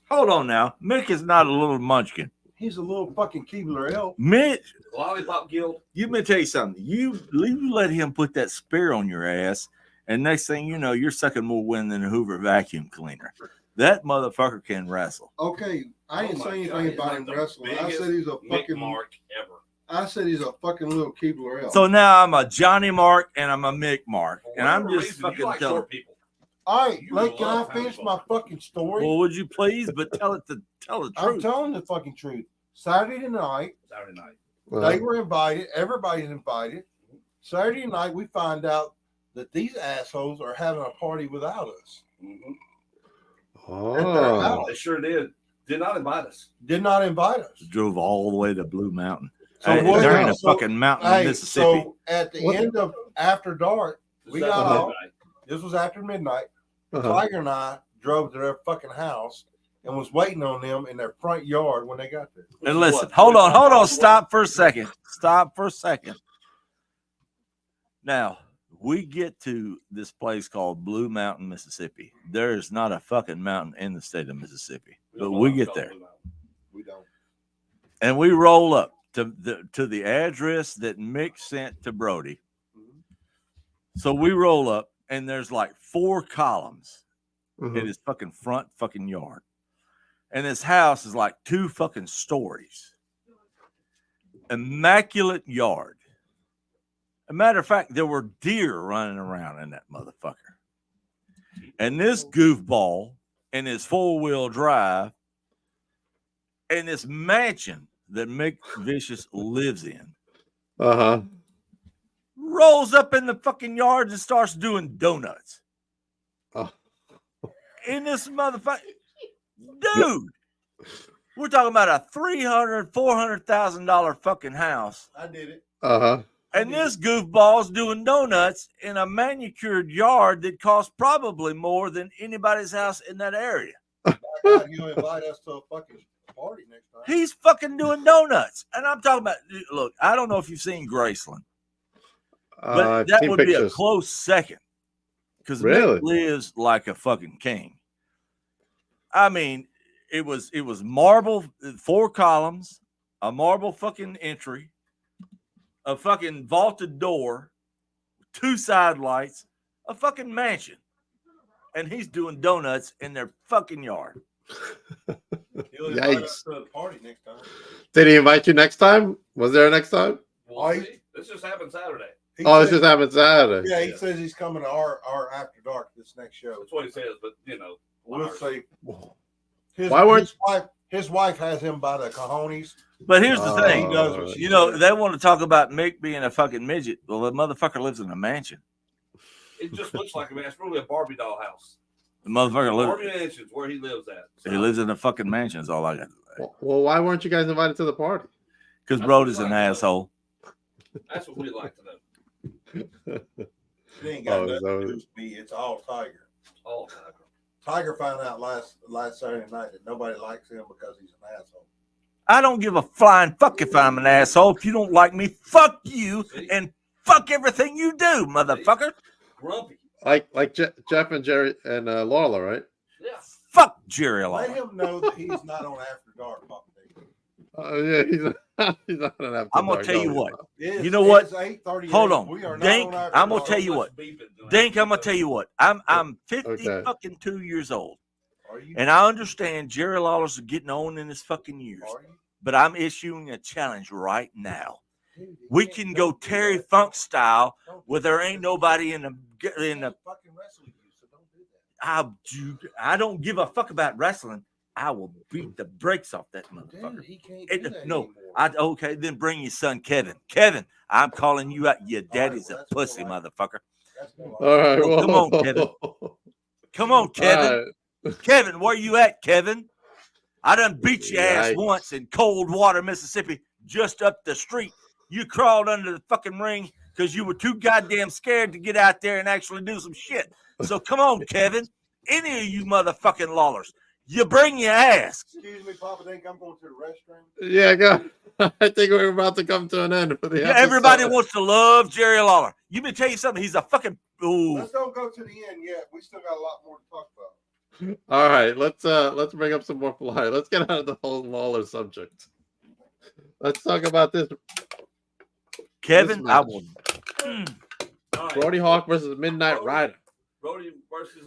Speaker 4: Hold on now. Mick is not a little munchkin.
Speaker 3: He's a little fucking Keebler elf.
Speaker 4: Mick,
Speaker 2: Lollipop Guild.
Speaker 4: you me tell you something. You let him put that spear on your ass, and next thing you know, you're sucking more wind than a Hoover vacuum cleaner. That motherfucker can wrestle.
Speaker 3: Okay, I didn't say anything
Speaker 2: he's
Speaker 3: about
Speaker 2: like
Speaker 3: him
Speaker 2: the
Speaker 3: wrestling. I
Speaker 2: biggest
Speaker 3: said he's a
Speaker 2: Mick
Speaker 3: fucking.
Speaker 2: Mark ever.
Speaker 3: I said he's a fucking little Keebler elf.
Speaker 4: So now I'm a Johnny Mark and I'm a Mick Mark,
Speaker 2: For
Speaker 4: and I'm
Speaker 2: whatever
Speaker 4: just
Speaker 2: reason, you
Speaker 4: fucking
Speaker 2: like
Speaker 4: telling.
Speaker 2: short people.
Speaker 3: All right,
Speaker 2: You
Speaker 3: like, can I
Speaker 2: love
Speaker 3: finish
Speaker 2: tiny
Speaker 3: my
Speaker 2: folk.
Speaker 3: fucking story?
Speaker 4: Well, would you please? But tell the
Speaker 3: I'm
Speaker 4: truth.
Speaker 3: telling the fucking truth. Saturday night,
Speaker 2: Saturday night.
Speaker 3: they were invited. Everybody's invited. Saturday night, we find out that these assholes are having a party without us.
Speaker 2: Mm-hmm.
Speaker 1: Oh.
Speaker 2: They sure did. Did not invite us.
Speaker 3: Did not invite us.
Speaker 4: Drove all the way to Blue Mountain.
Speaker 3: So
Speaker 4: Hey,
Speaker 3: what-
Speaker 4: they're in a
Speaker 3: so-
Speaker 4: fucking mountain in
Speaker 3: Hey,
Speaker 4: Mississippi.
Speaker 3: so at the
Speaker 1: What-
Speaker 3: end of After Dark, we got
Speaker 2: Saturday
Speaker 3: off.
Speaker 2: night.
Speaker 3: This was after midnight.
Speaker 1: Uh-huh.
Speaker 3: Tiger and I drove to their fucking house and was waiting on them in their front yard when they got there.
Speaker 4: And listen, hold on. Stop for a second. Now, we get to this place called Blue Mountain, Mississippi. There is not a fucking mountain in the state of Mississippi, but we get there
Speaker 3: We don't.
Speaker 4: and we roll up to the address that Mick sent to Brody. So we roll up and there's like 4 columns
Speaker 1: Mhm.
Speaker 4: in his fucking front fucking yard. And his house is like 2 fucking stories. Immaculate yard. A matter of fact, there were deer running around in that motherfucker. And this goofball in his 4-wheel drive and this mansion that Mick Vicious lives in
Speaker 1: Uh-huh.
Speaker 4: rolls up in the fucking yard and starts doing donuts.
Speaker 1: Oh.
Speaker 4: In this motherfucker. Dude, we're talking about a $300,000-$400,000 fucking house.
Speaker 3: I did it.
Speaker 1: Uh-huh.
Speaker 4: And this goofball's doing donuts in a manicured yard that costs probably more than anybody's house in that area.
Speaker 3: God, you invite us to a fucking party next time.
Speaker 4: He's fucking doing donuts. And I'm talking about, look, I don't know if you've seen Graceland, but
Speaker 1: I've
Speaker 4: that
Speaker 1: seen
Speaker 4: would be a
Speaker 1: pictures.
Speaker 4: close second because
Speaker 1: Really?
Speaker 4: Mick lives like a fucking king. I mean, it was marble, 4 columns, a marble fucking entry, a fucking vaulted door, 2 side lights, a fucking mansion. And he's doing donuts in their fucking yard.
Speaker 3: He'll invite
Speaker 1: Yikes.
Speaker 3: us to a party next time.
Speaker 1: Did he invite you next time? Was there a next time?
Speaker 2: We'll see. This just happened Saturday.
Speaker 3: He
Speaker 1: Oh, this
Speaker 3: said-
Speaker 1: just happened Saturday.
Speaker 3: Yeah, he says he's coming to our After Dark this next show.
Speaker 2: That's what he says, but
Speaker 3: We'll
Speaker 2: liars.
Speaker 3: see.
Speaker 1: Why weren't-
Speaker 3: his wife has him by the cojones?
Speaker 4: But here's the thing.
Speaker 3: He does what she
Speaker 4: You know,
Speaker 3: says.
Speaker 4: they want to talk about Mick being a fucking midget. Well, the motherfucker lives in a mansion.
Speaker 2: It just looks like it's really a Barbie doll house.
Speaker 4: The motherfucker
Speaker 2: Barbie
Speaker 4: lives.
Speaker 2: Mansion's where he lives at.
Speaker 4: He lives in a fucking mansion. Is all I got to say.
Speaker 1: Well, why weren't you guys invited to the party?
Speaker 4: Because
Speaker 2: That's
Speaker 4: Brody's
Speaker 2: what
Speaker 4: an
Speaker 2: I like.
Speaker 4: asshole.
Speaker 2: That's what we like to know.
Speaker 3: It ain't got
Speaker 1: Oh,
Speaker 3: nothing
Speaker 1: so-
Speaker 3: to do with me. It's all Tiger.
Speaker 2: All the time.
Speaker 3: Tiger found out last Saturday night that nobody likes him because he's an asshole.
Speaker 4: I don't give a flying fuck if I'm an asshole. If you don't like me, fuck you and fuck everything you do, motherfucker.
Speaker 2: Grumpy.
Speaker 1: Like Jeff and Jerry and Lawler, right?
Speaker 2: Yeah.
Speaker 4: Fuck Jerry
Speaker 3: Let
Speaker 4: Law.
Speaker 3: him know that he's not on After Dark, Papa Dave.
Speaker 1: Yeah, he's not an after
Speaker 4: I'm gonna
Speaker 1: dark,
Speaker 4: tell
Speaker 1: no,
Speaker 4: you
Speaker 1: he's
Speaker 4: what.
Speaker 1: not.
Speaker 3: It's-
Speaker 4: You know what?
Speaker 3: it's 8:38.
Speaker 4: Hold on.
Speaker 3: We are not
Speaker 4: Dink,
Speaker 3: on After
Speaker 4: I'm gonna
Speaker 3: Dark.
Speaker 4: tell you what.
Speaker 2: Beeping doing
Speaker 4: Dink, I'm gonna
Speaker 2: that.
Speaker 4: tell you what. I'm 50
Speaker 1: Okay.
Speaker 4: fucking 2 years old.
Speaker 3: Are you?
Speaker 4: And I understand Jerry Lawler's getting on in his fucking years.
Speaker 3: Are you?
Speaker 4: But I'm issuing a challenge right now.
Speaker 3: Dude, he
Speaker 4: We
Speaker 3: can't-
Speaker 4: can go
Speaker 3: don't do
Speaker 4: Terry
Speaker 3: that.
Speaker 4: Funk style
Speaker 3: Don't do
Speaker 4: where there
Speaker 3: that.
Speaker 4: ain't nobody in
Speaker 3: He
Speaker 4: the
Speaker 3: can't fucking wrestle you, so don't do that.
Speaker 4: I don't give a fuck about wrestling. I will beat the brakes off that
Speaker 3: Dude,
Speaker 4: motherfucker.
Speaker 3: he can't
Speaker 4: It-
Speaker 3: do that
Speaker 4: no,
Speaker 3: anymore.
Speaker 4: Okay, then bring your son Kevin. Kevin, I'm calling you out. Your daddy's
Speaker 3: well,
Speaker 4: a
Speaker 3: that's more
Speaker 4: pussy,
Speaker 3: like-
Speaker 4: motherfucker.
Speaker 3: That's more
Speaker 1: All right,
Speaker 4: Well,
Speaker 1: well,
Speaker 4: come on, Kevin. Come on, Kevin. Kevin, where you at, Kevin? I done beat your ass
Speaker 1: Yikes.
Speaker 4: once in Coldwater, Mississippi, just up the street. You crawled under the fucking ring because you were too goddamn scared to get out there and actually do some shit. So come on, Kevin. Any of you motherfucking Lawlers, You bring your ass.
Speaker 3: Excuse me, Papa. Think I'm going to the restroom.
Speaker 1: Yeah, go. I think we're about to come to an end for the
Speaker 4: Yeah,
Speaker 1: episode.
Speaker 4: everybody wants to love Jerry Lawler. You may tell you something. He's a fucking. Ooh.
Speaker 3: Let's don't go to the end yet. We still got a lot more to talk about.
Speaker 1: All right, let's bring up some more fly. Let's get out of the whole Lawler subject. Let's talk about this.
Speaker 4: Kevin,
Speaker 1: This
Speaker 4: I
Speaker 1: match.
Speaker 4: will.
Speaker 2: All right.
Speaker 1: Brody Hawk versus Midnight Rider.
Speaker 2: Brody versus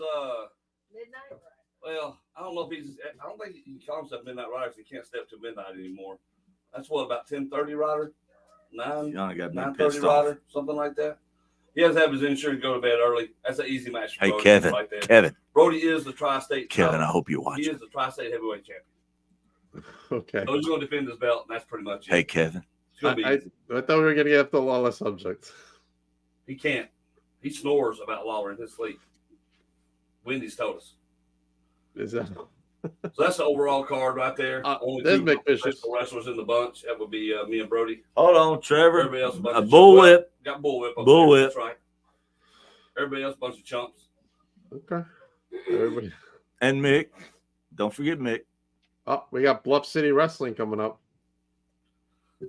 Speaker 5: Midnight Rider.
Speaker 2: well, I don't know if I don't think he calls himself Midnight Rider because he can't step to midnight anymore. That's what, about 10:30 Rider? 9,
Speaker 4: You only got me
Speaker 2: 9:30
Speaker 4: pissed off.
Speaker 2: Rider, something like that. He has to have his insurance, go to bed early. That's an easy match for
Speaker 4: Hey,
Speaker 2: Brody,
Speaker 4: Kevin.
Speaker 2: right there.
Speaker 4: Kevin.
Speaker 2: Brody is the tri-state
Speaker 4: Kevin, I
Speaker 2: champion.
Speaker 4: hope you watch
Speaker 2: He
Speaker 4: it.
Speaker 2: is the tri-state heavyweight champion.
Speaker 1: Okay.
Speaker 2: So he's going to defend his belt, and that's pretty much it.
Speaker 4: Hey, Kevin.
Speaker 2: It's going to be
Speaker 1: I
Speaker 2: easy.
Speaker 1: thought we were gonna get up the Lawler subject.
Speaker 2: He can't. He snores about Lawler in his sleep. Wendy's told us.
Speaker 1: Is that
Speaker 2: So that's the overall card right there. Only
Speaker 1: there's
Speaker 2: two
Speaker 1: Mick Vicious.
Speaker 2: professional wrestlers in the bunch. That would be me and Brody.
Speaker 4: Hold on, Trevor.
Speaker 2: Everybody else a bunch
Speaker 4: A
Speaker 2: of
Speaker 4: bullwhip.
Speaker 2: chumps. Got bullwhip. up
Speaker 4: Bullwhip.
Speaker 2: there. That's right. Everybody else a bunch of chumps.
Speaker 1: okay? Everybody.
Speaker 4: And Mick. Don't forget Mick.
Speaker 1: Oh, we got Bluff City Wrestling coming up.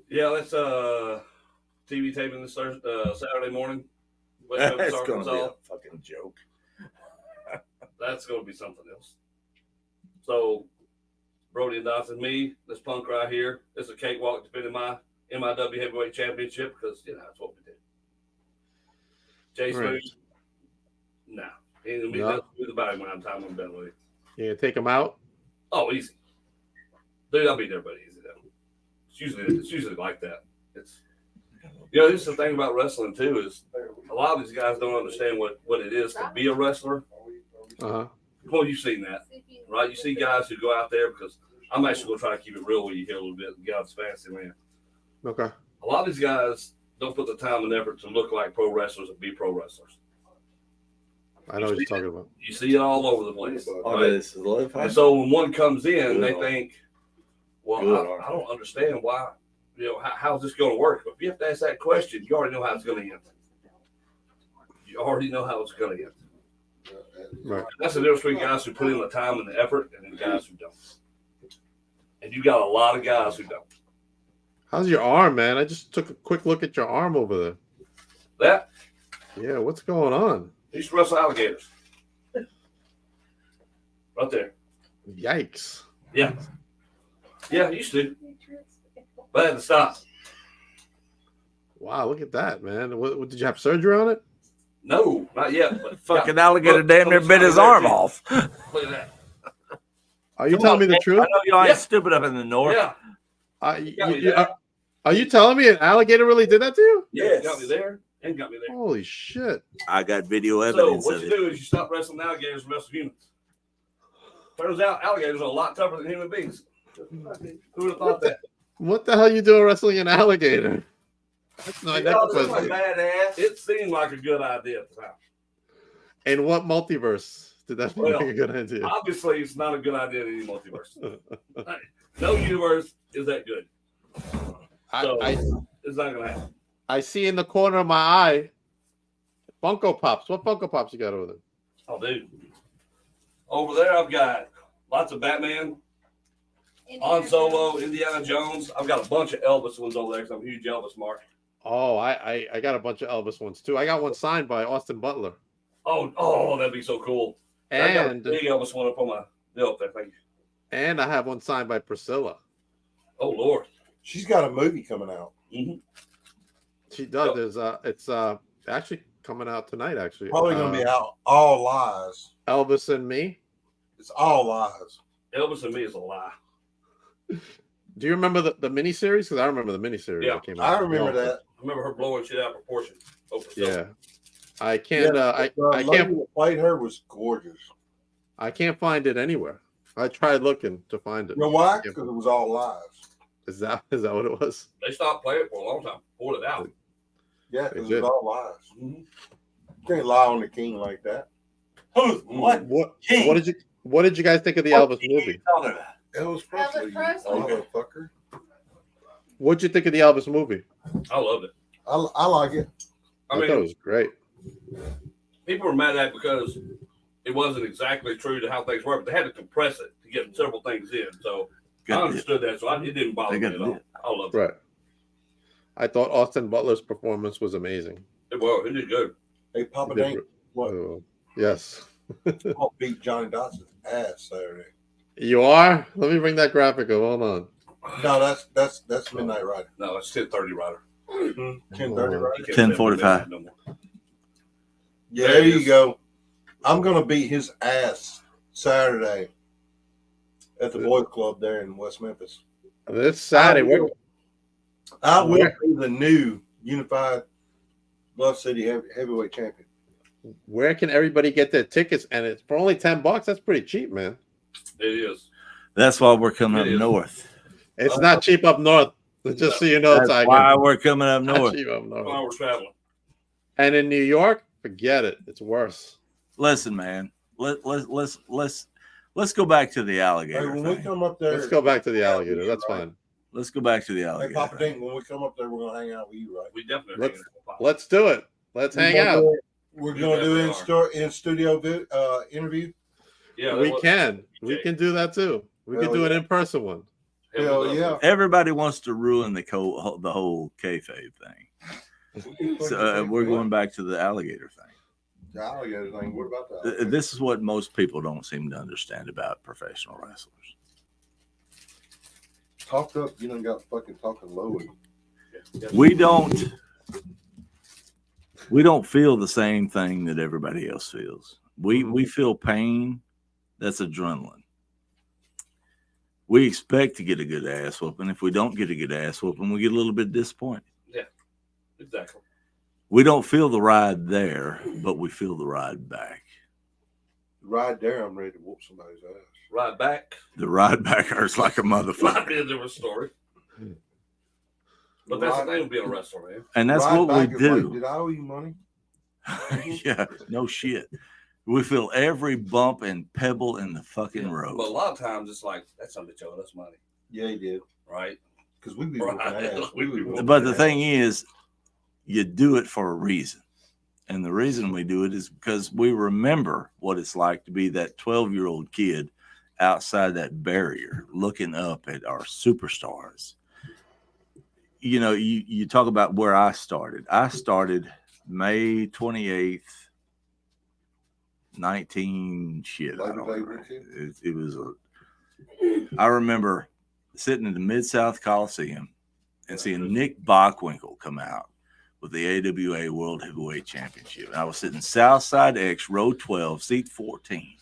Speaker 2: Yeah, that's TV taping this Saturday morning. West Memphis,
Speaker 4: That's going to be a
Speaker 2: Arkansas.
Speaker 4: fucking joke.
Speaker 2: That's going to be something else. So, Brody and Dawson, me, this punk right here. This is a cakewalk defending my MIW Heavyweight Championship because, that's what we do. Jay Smooth,
Speaker 1: Right.
Speaker 2: nah. He ain't going to be
Speaker 1: No.
Speaker 2: that smooth about him when I'm time I'm done with him.
Speaker 1: You gonna take him out?
Speaker 2: Oh, easy. Dude, I'll beat everybody easy, though. It's usually like that. It's this is the thing about wrestling, too, is a lot of these guys don't understand what it is to be a wrestler.
Speaker 1: Uh-huh.
Speaker 2: Well, you've seen that. Right, you see guys who go out there because I'm actually going to try to keep it real with you here a little bit. God's fancy, man.
Speaker 1: Okay.
Speaker 2: A lot of these guys don't put the time and effort to look like pro wrestlers and be pro wrestlers.
Speaker 1: I know what you're talking about.
Speaker 2: You see it all over the place. Right? And so when one comes in, they think, well, I don't understand why, how's this going to work? But if you have to ask that question, you already know how it's going to end. You already know how it's going to end.
Speaker 1: Right.
Speaker 2: That's the difference between guys who put in the time and the effort and then guys who don't. And you got a lot of guys who don't.
Speaker 1: How's your arm, man? I just took a quick look at your arm over there.
Speaker 2: That,
Speaker 1: Yeah, what's going on?
Speaker 2: he used to wrestle alligators. Right there.
Speaker 1: Yikes.
Speaker 2: Yeah. Yeah, he used to. But I had to stop.
Speaker 1: Wow, look at that, man. What did you have surgery on it?
Speaker 2: No, not yet. But
Speaker 4: Fucking alligator damn near bit his arm off.
Speaker 2: Look at that.
Speaker 1: Are you telling me the
Speaker 4: I
Speaker 1: truth?
Speaker 4: know y'all ain't
Speaker 2: Yeah.
Speaker 4: stupid up in the north.
Speaker 2: Yeah.
Speaker 1: Are you telling me an alligator really did that to you?
Speaker 2: Yeah. Got me there and got me there.
Speaker 1: Holy shit.
Speaker 4: I got video
Speaker 2: So
Speaker 4: evidence
Speaker 2: what
Speaker 4: of
Speaker 2: you
Speaker 4: it.
Speaker 2: do is you stop wrestling alligators and wrestle humans. Turns out alligators are a lot tougher than human beings. Who would have thought that?
Speaker 1: What the hell you doing wrestling an alligator? That's not
Speaker 2: Y'all,
Speaker 1: that's
Speaker 2: this is badass. It seemed like a good idea at the time.
Speaker 1: In what multiverse did that feel
Speaker 2: Well,
Speaker 1: like a good idea?
Speaker 2: Obviously, it's not a good idea in any multiverse. No universe is that good. So it's not gonna happen.
Speaker 1: I see in the corner of my eye Funko Pops. What Funko Pops you got over there?
Speaker 2: Oh, dude. Over there, I've got lots of Batman, Han Solo, Indiana Jones. I've got a bunch of Elvis ones over there because I'm a huge Elvis mark.
Speaker 1: Oh, I got a bunch of Elvis ones too. I got one signed by Austin Butler.
Speaker 2: Oh, that'd be so cool. I got a
Speaker 1: And
Speaker 2: big Elvis one up on my up there. Thank you.
Speaker 1: and I have one signed by Priscilla.
Speaker 2: Oh, Lord.
Speaker 3: She's got a movie coming out.
Speaker 2: Mm-hmm.
Speaker 1: She does. It's actually coming out tonight, actually.
Speaker 3: Probably going to be out all lies.
Speaker 1: Elvis and Me.
Speaker 3: It's all lies.
Speaker 2: Elvis and Me is a lie.
Speaker 1: Do you remember the miniseries? Because I remember the miniseries
Speaker 2: Yeah,
Speaker 1: that came out.
Speaker 3: I remember that.
Speaker 2: I remember her blowing shit out of proportion.
Speaker 1: Yeah. I can't I
Speaker 3: lady
Speaker 1: can't
Speaker 3: that played her was gorgeous.
Speaker 1: I can't find it anywhere. I tried looking to find it.
Speaker 3: You know why? Because it was all lies.
Speaker 1: Is that what it was?
Speaker 2: They stopped playing it for a long time. Pulled it out.
Speaker 3: Yeah,
Speaker 1: They
Speaker 3: because
Speaker 1: did.
Speaker 3: it was all lies.
Speaker 2: Mm-hmm.
Speaker 3: You can't lie on the king like that.
Speaker 4: What? King?
Speaker 1: What did you guys think of the
Speaker 4: What
Speaker 1: Elvis
Speaker 4: king are
Speaker 1: movie?
Speaker 4: you talking about?
Speaker 3: Elvis Presley,
Speaker 5: Presley.
Speaker 3: you motherfucker.
Speaker 1: What'd you think of the Elvis movie?
Speaker 2: I loved it.
Speaker 3: I like it.
Speaker 2: I
Speaker 1: I thought it
Speaker 2: mean,
Speaker 1: was great.
Speaker 2: people were mad at it because it wasn't exactly true to how things were, but they had to compress it to get several things in. So I
Speaker 4: Got it.
Speaker 2: understood that, so it didn't bother
Speaker 4: They
Speaker 2: me
Speaker 4: got
Speaker 2: at all.
Speaker 4: it.
Speaker 2: I loved it.
Speaker 1: Right. I thought Austin Butler's performance was amazing.
Speaker 2: Well, he did good.
Speaker 3: Hey,
Speaker 1: He
Speaker 3: Papa
Speaker 1: did
Speaker 3: Dink, what?
Speaker 1: yes.
Speaker 3: I'll beat Johnny Dotson's ass Saturday.
Speaker 1: You are? Let me bring that graphic up. Hold on.
Speaker 3: No, that's Midnight Rider.
Speaker 2: No, it's 10:30 Rider.
Speaker 3: 10:30
Speaker 2: He
Speaker 3: Rider.
Speaker 2: can't say
Speaker 4: 10:45.
Speaker 2: midnight no more.
Speaker 3: Yeah,
Speaker 2: There
Speaker 3: there
Speaker 2: he
Speaker 3: you
Speaker 2: is.
Speaker 3: go. I'm gonna beat his ass Saturday at the Boys Club there in West Memphis.
Speaker 1: This Saturday,
Speaker 3: I will
Speaker 1: Where?
Speaker 3: be the new unified Bluff City heavyweight champion.
Speaker 1: where can everybody get their tickets? And it's for only $10. That's pretty cheap, man.
Speaker 2: It is.
Speaker 4: That's why we're coming up
Speaker 2: It is.
Speaker 4: north.
Speaker 1: It's not cheap up north. Just so you know,
Speaker 4: That's
Speaker 1: Tiger.
Speaker 4: why we're coming up
Speaker 1: Not
Speaker 4: north.
Speaker 1: cheap up
Speaker 2: 2
Speaker 1: north.
Speaker 2: hours traveling.
Speaker 1: And in New York, forget it. It's worse.
Speaker 4: Listen, man. Let's go back to the
Speaker 3: Hey,
Speaker 4: alligator
Speaker 3: when we
Speaker 4: thing.
Speaker 3: come up there,
Speaker 1: Let's go back to the
Speaker 3: Yeah,
Speaker 1: alligator.
Speaker 3: we
Speaker 1: That's
Speaker 3: should, right?
Speaker 1: fine.
Speaker 4: Let's go back to the
Speaker 3: Hey,
Speaker 4: alligator.
Speaker 3: Papa
Speaker 4: thing.
Speaker 3: Dink, when we come up there, we're gonna hang out with you, right?
Speaker 2: We definitely
Speaker 1: Let's-
Speaker 2: hanging out.
Speaker 1: Let's do it. Let's hang out.
Speaker 3: We're
Speaker 2: We
Speaker 3: gonna do
Speaker 2: definitely
Speaker 3: in studio interview.
Speaker 2: Yeah,
Speaker 1: We can do that too. We
Speaker 3: Hell
Speaker 1: can do an
Speaker 3: yeah.
Speaker 1: in-person one.
Speaker 3: Hell yeah.
Speaker 4: Everybody wants to ruin the whole kayfabe thing. So we're going back to the alligator thing.
Speaker 3: The alligator thing. What about that?
Speaker 4: This is what most people don't seem to understand about professional wrestlers.
Speaker 3: Talked up, you done got fucking talking low.
Speaker 4: We don't feel the same thing that everybody else feels. We feel pain. That's adrenaline. We expect to get a good ass whooping. If we don't get a good ass whooping, we get a little bit disappointed.
Speaker 2: Exactly.
Speaker 4: We don't feel the ride there, but we feel the ride back.
Speaker 3: Right there, I'm ready to whoop somebody's ass.
Speaker 2: Right back.
Speaker 4: The ride back hurts like a
Speaker 2: Might
Speaker 4: motherfucker.
Speaker 2: be a different story. But that's the thing of being a wrestler, man.
Speaker 4: And that's
Speaker 3: Right
Speaker 4: what we
Speaker 3: back is
Speaker 4: do.
Speaker 3: like, did I owe you money?
Speaker 4: Yeah, no shit. We feel every bump and pebble in the fucking road.
Speaker 2: But a lot of times it's like, that's something that owed us money,
Speaker 3: Yeah, he did.
Speaker 2: right?
Speaker 3: Because we be
Speaker 2: Right.
Speaker 3: whooping ass. We be whooping
Speaker 4: But the
Speaker 3: ass.
Speaker 4: thing is, you do it for a reason. And the reason we do it is because we remember what it's like to be that 12-year-old kid outside that barrier looking up at our superstars. You know, you talk about where I started. I started May 28th, 19 shit. I don't remember. It was I remember sitting in the Mid-South Coliseum and seeing Nick Bockwinkel come out with the AWA World Heavyweight Championship. And I was sitting Southside X, row 12, seat 14.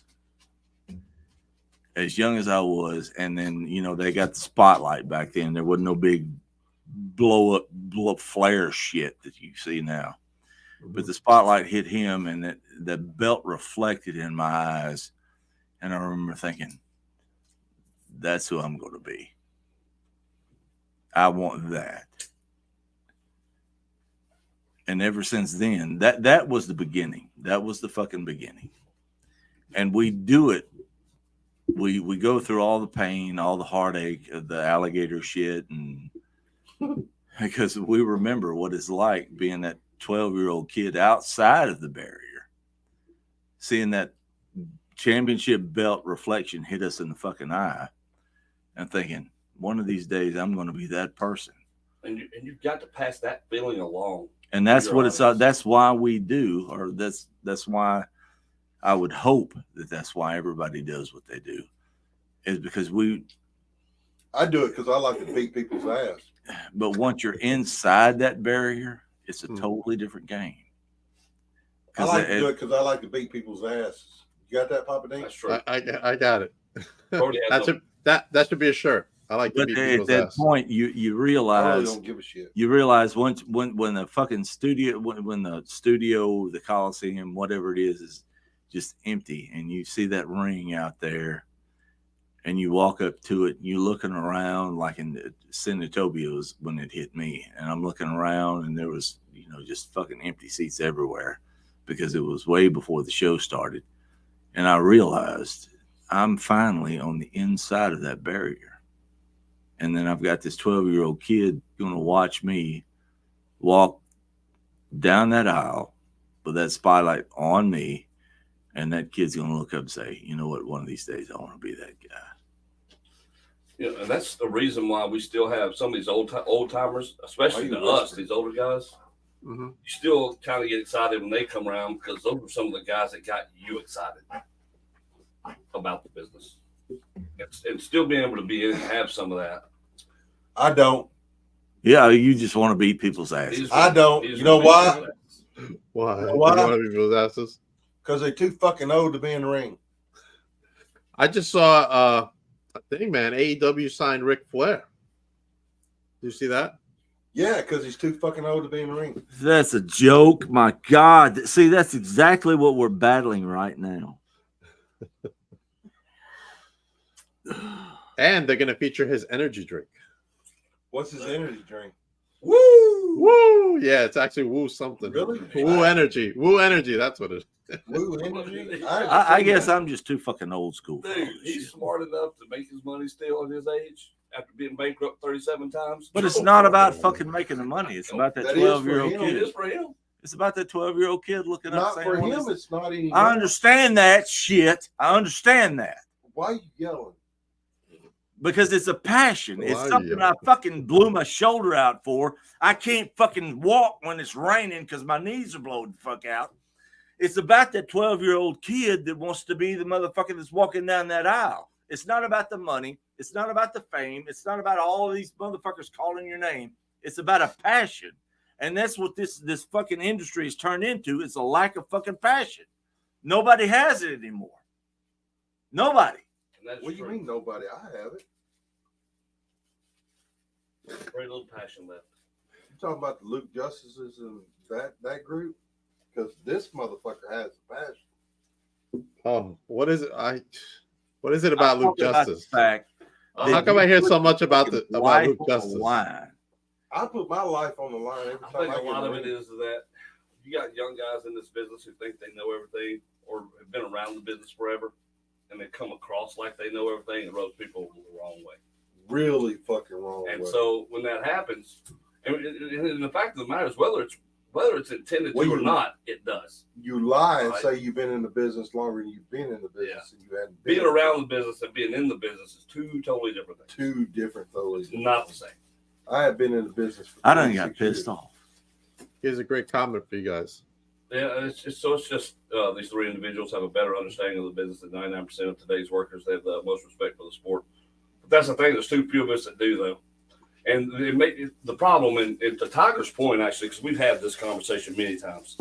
Speaker 4: As young as I was, and then they got the spotlight back then. There wasn't no big blow up flare shit that you see now. But the spotlight hit him, and the belt reflected in my eyes. And I remember thinking, that's who I'm going to be. I want that. And ever since then, that was the beginning. That was the fucking beginning. And we do it. We go through all the pain, all the heartache of the alligator shit, and because we remember what it's like being that 12-year-old kid outside of the barrier, seeing that championship belt reflection hit us in the fucking eye, and thinking, one of these days I'm going to be that person.
Speaker 2: And you've got to pass that feeling along.
Speaker 4: And that's
Speaker 2: Your
Speaker 4: what it's.
Speaker 2: audience.
Speaker 4: That's why we do, or that's why I would hope that's why everybody does what they do, is because
Speaker 3: I do it because I like to beat people's ass.
Speaker 4: But once you're inside that barrier, it's a totally different game.
Speaker 3: I like to do it because I like to beat people's asses. You got that, Papa Dink?
Speaker 2: That's true.
Speaker 1: I got it.
Speaker 2: Brody has
Speaker 1: That should be a shirt. I like to
Speaker 4: But
Speaker 1: beat
Speaker 4: at
Speaker 1: people's
Speaker 4: that
Speaker 1: ass.
Speaker 4: point, you
Speaker 3: I really
Speaker 4: realize
Speaker 3: don't give a shit.
Speaker 4: you realize when the fucking studio, when the studio, the Coliseum, whatever it is just empty, and you see that ring out there, and you walk up to it, and you looking around like in Senatobio's when it hit me, and I'm looking around, and there was just fucking empty seats everywhere because it was way before the show started, and I realized I'm finally on the inside of that barrier. And then I've got this 12-year-old kid going to watch me walk down that aisle with that spotlight on me. And that kid's going to look up and say, you know what? One of these days I want to be that guy.
Speaker 2: You know, and that's the reason why we still have some of these old timers, especially to us, these older guys.
Speaker 1: Mm-hmm.
Speaker 2: You still kind of get excited when they come around because those are some of the guys that got you excited about the business, and still being able to be in and have some of that.
Speaker 3: I don't.
Speaker 4: Yeah, you just want to beat people's asses.
Speaker 3: I don't. You know why?
Speaker 1: Why?
Speaker 3: You know why?
Speaker 1: You want to be people's asses?
Speaker 3: Because they're too fucking old to be in the ring.
Speaker 1: I just saw a thing, man. AEW signed Ric Flair. Did you see that?
Speaker 3: Yeah, because he's too fucking old to be in the ring.
Speaker 4: That's a joke. My God. See, that's exactly what we're battling right now.
Speaker 1: And they're gonna feature his energy drink.
Speaker 3: What's his energy drink?
Speaker 1: Woo! Woo! Yeah, it's actually Woo something.
Speaker 3: Really?
Speaker 1: Woo energy. Woo energy. That's what it is.
Speaker 3: Woo energy?
Speaker 4: I guess I'm just too fucking old school.
Speaker 2: Dude, he's smart enough to make his money still at his age after being bankrupt 37 times.
Speaker 4: But it's not about fucking making the money. It's about that
Speaker 3: That is
Speaker 4: 12-year-old
Speaker 3: for him.
Speaker 2: It
Speaker 4: kid.
Speaker 2: is for him.
Speaker 4: It's about that 12-year-old kid looking up
Speaker 3: Not
Speaker 4: saying,
Speaker 3: for
Speaker 4: "What
Speaker 3: him,
Speaker 4: is it?"
Speaker 3: it's not any.
Speaker 4: I understand that shit. I understand that.
Speaker 3: Why are you yelling?
Speaker 4: Because it's a passion.
Speaker 1: Why
Speaker 4: It's
Speaker 1: are
Speaker 4: something
Speaker 1: you?
Speaker 4: I fucking blew my shoulder out for. I can't fucking walk when it's raining because my knees are blowing the fuck out. It's about that 12-year-old kid that wants to be the motherfucker that's walking down that aisle. It's not about the money. It's not about the fame. It's not about all of these motherfuckers calling your name. It's about a passion. And that's what this fucking industry has turned into. It's a lack of fucking passion. Nobody has it anymore. Nobody.
Speaker 3: What do you mean nobody? I have it.
Speaker 2: Very little passion left.
Speaker 3: You talking about the Luke Justices and that group? Because this motherfucker has a passion.
Speaker 1: Oh, what is it? What is it about Luke Justice?
Speaker 4: Fact
Speaker 1: How come I hear so much about Luke
Speaker 4: life on
Speaker 1: Justice?
Speaker 4: the line.
Speaker 3: I put my life on the line every
Speaker 2: I
Speaker 3: time
Speaker 2: think
Speaker 3: I
Speaker 2: a
Speaker 3: get
Speaker 2: lot
Speaker 3: in
Speaker 2: of
Speaker 3: the
Speaker 2: it
Speaker 3: ring.
Speaker 2: is that you got young guys in this business who think they know everything or have been around the business forever, and they come across like they know everything and rubs people the wrong way.
Speaker 3: Really fucking wrong.
Speaker 2: And
Speaker 3: way.
Speaker 2: so when that happens, and the fact of the matter is whether it's intended
Speaker 3: Well,
Speaker 2: to or
Speaker 3: you-
Speaker 2: not, it does.
Speaker 3: You lie and
Speaker 2: Right.
Speaker 3: say you've been in the business longer than you've been in the business, and you hadn't been.
Speaker 2: Being around the business and being in the business is two totally different things.
Speaker 3: Two different totally.
Speaker 2: It's not the same.
Speaker 3: I have been in the business. For
Speaker 4: I done got
Speaker 3: 26 years.
Speaker 4: pissed off.
Speaker 1: Here's a great comment for you guys.
Speaker 2: Yeah, it's just these three individuals have a better understanding of the business than 99% of today's workers. They have the most respect for the sport. But that's the thing. There's too few of us that do, though. And the problem, and to Tiger's point, actually, because we've had this conversation many times,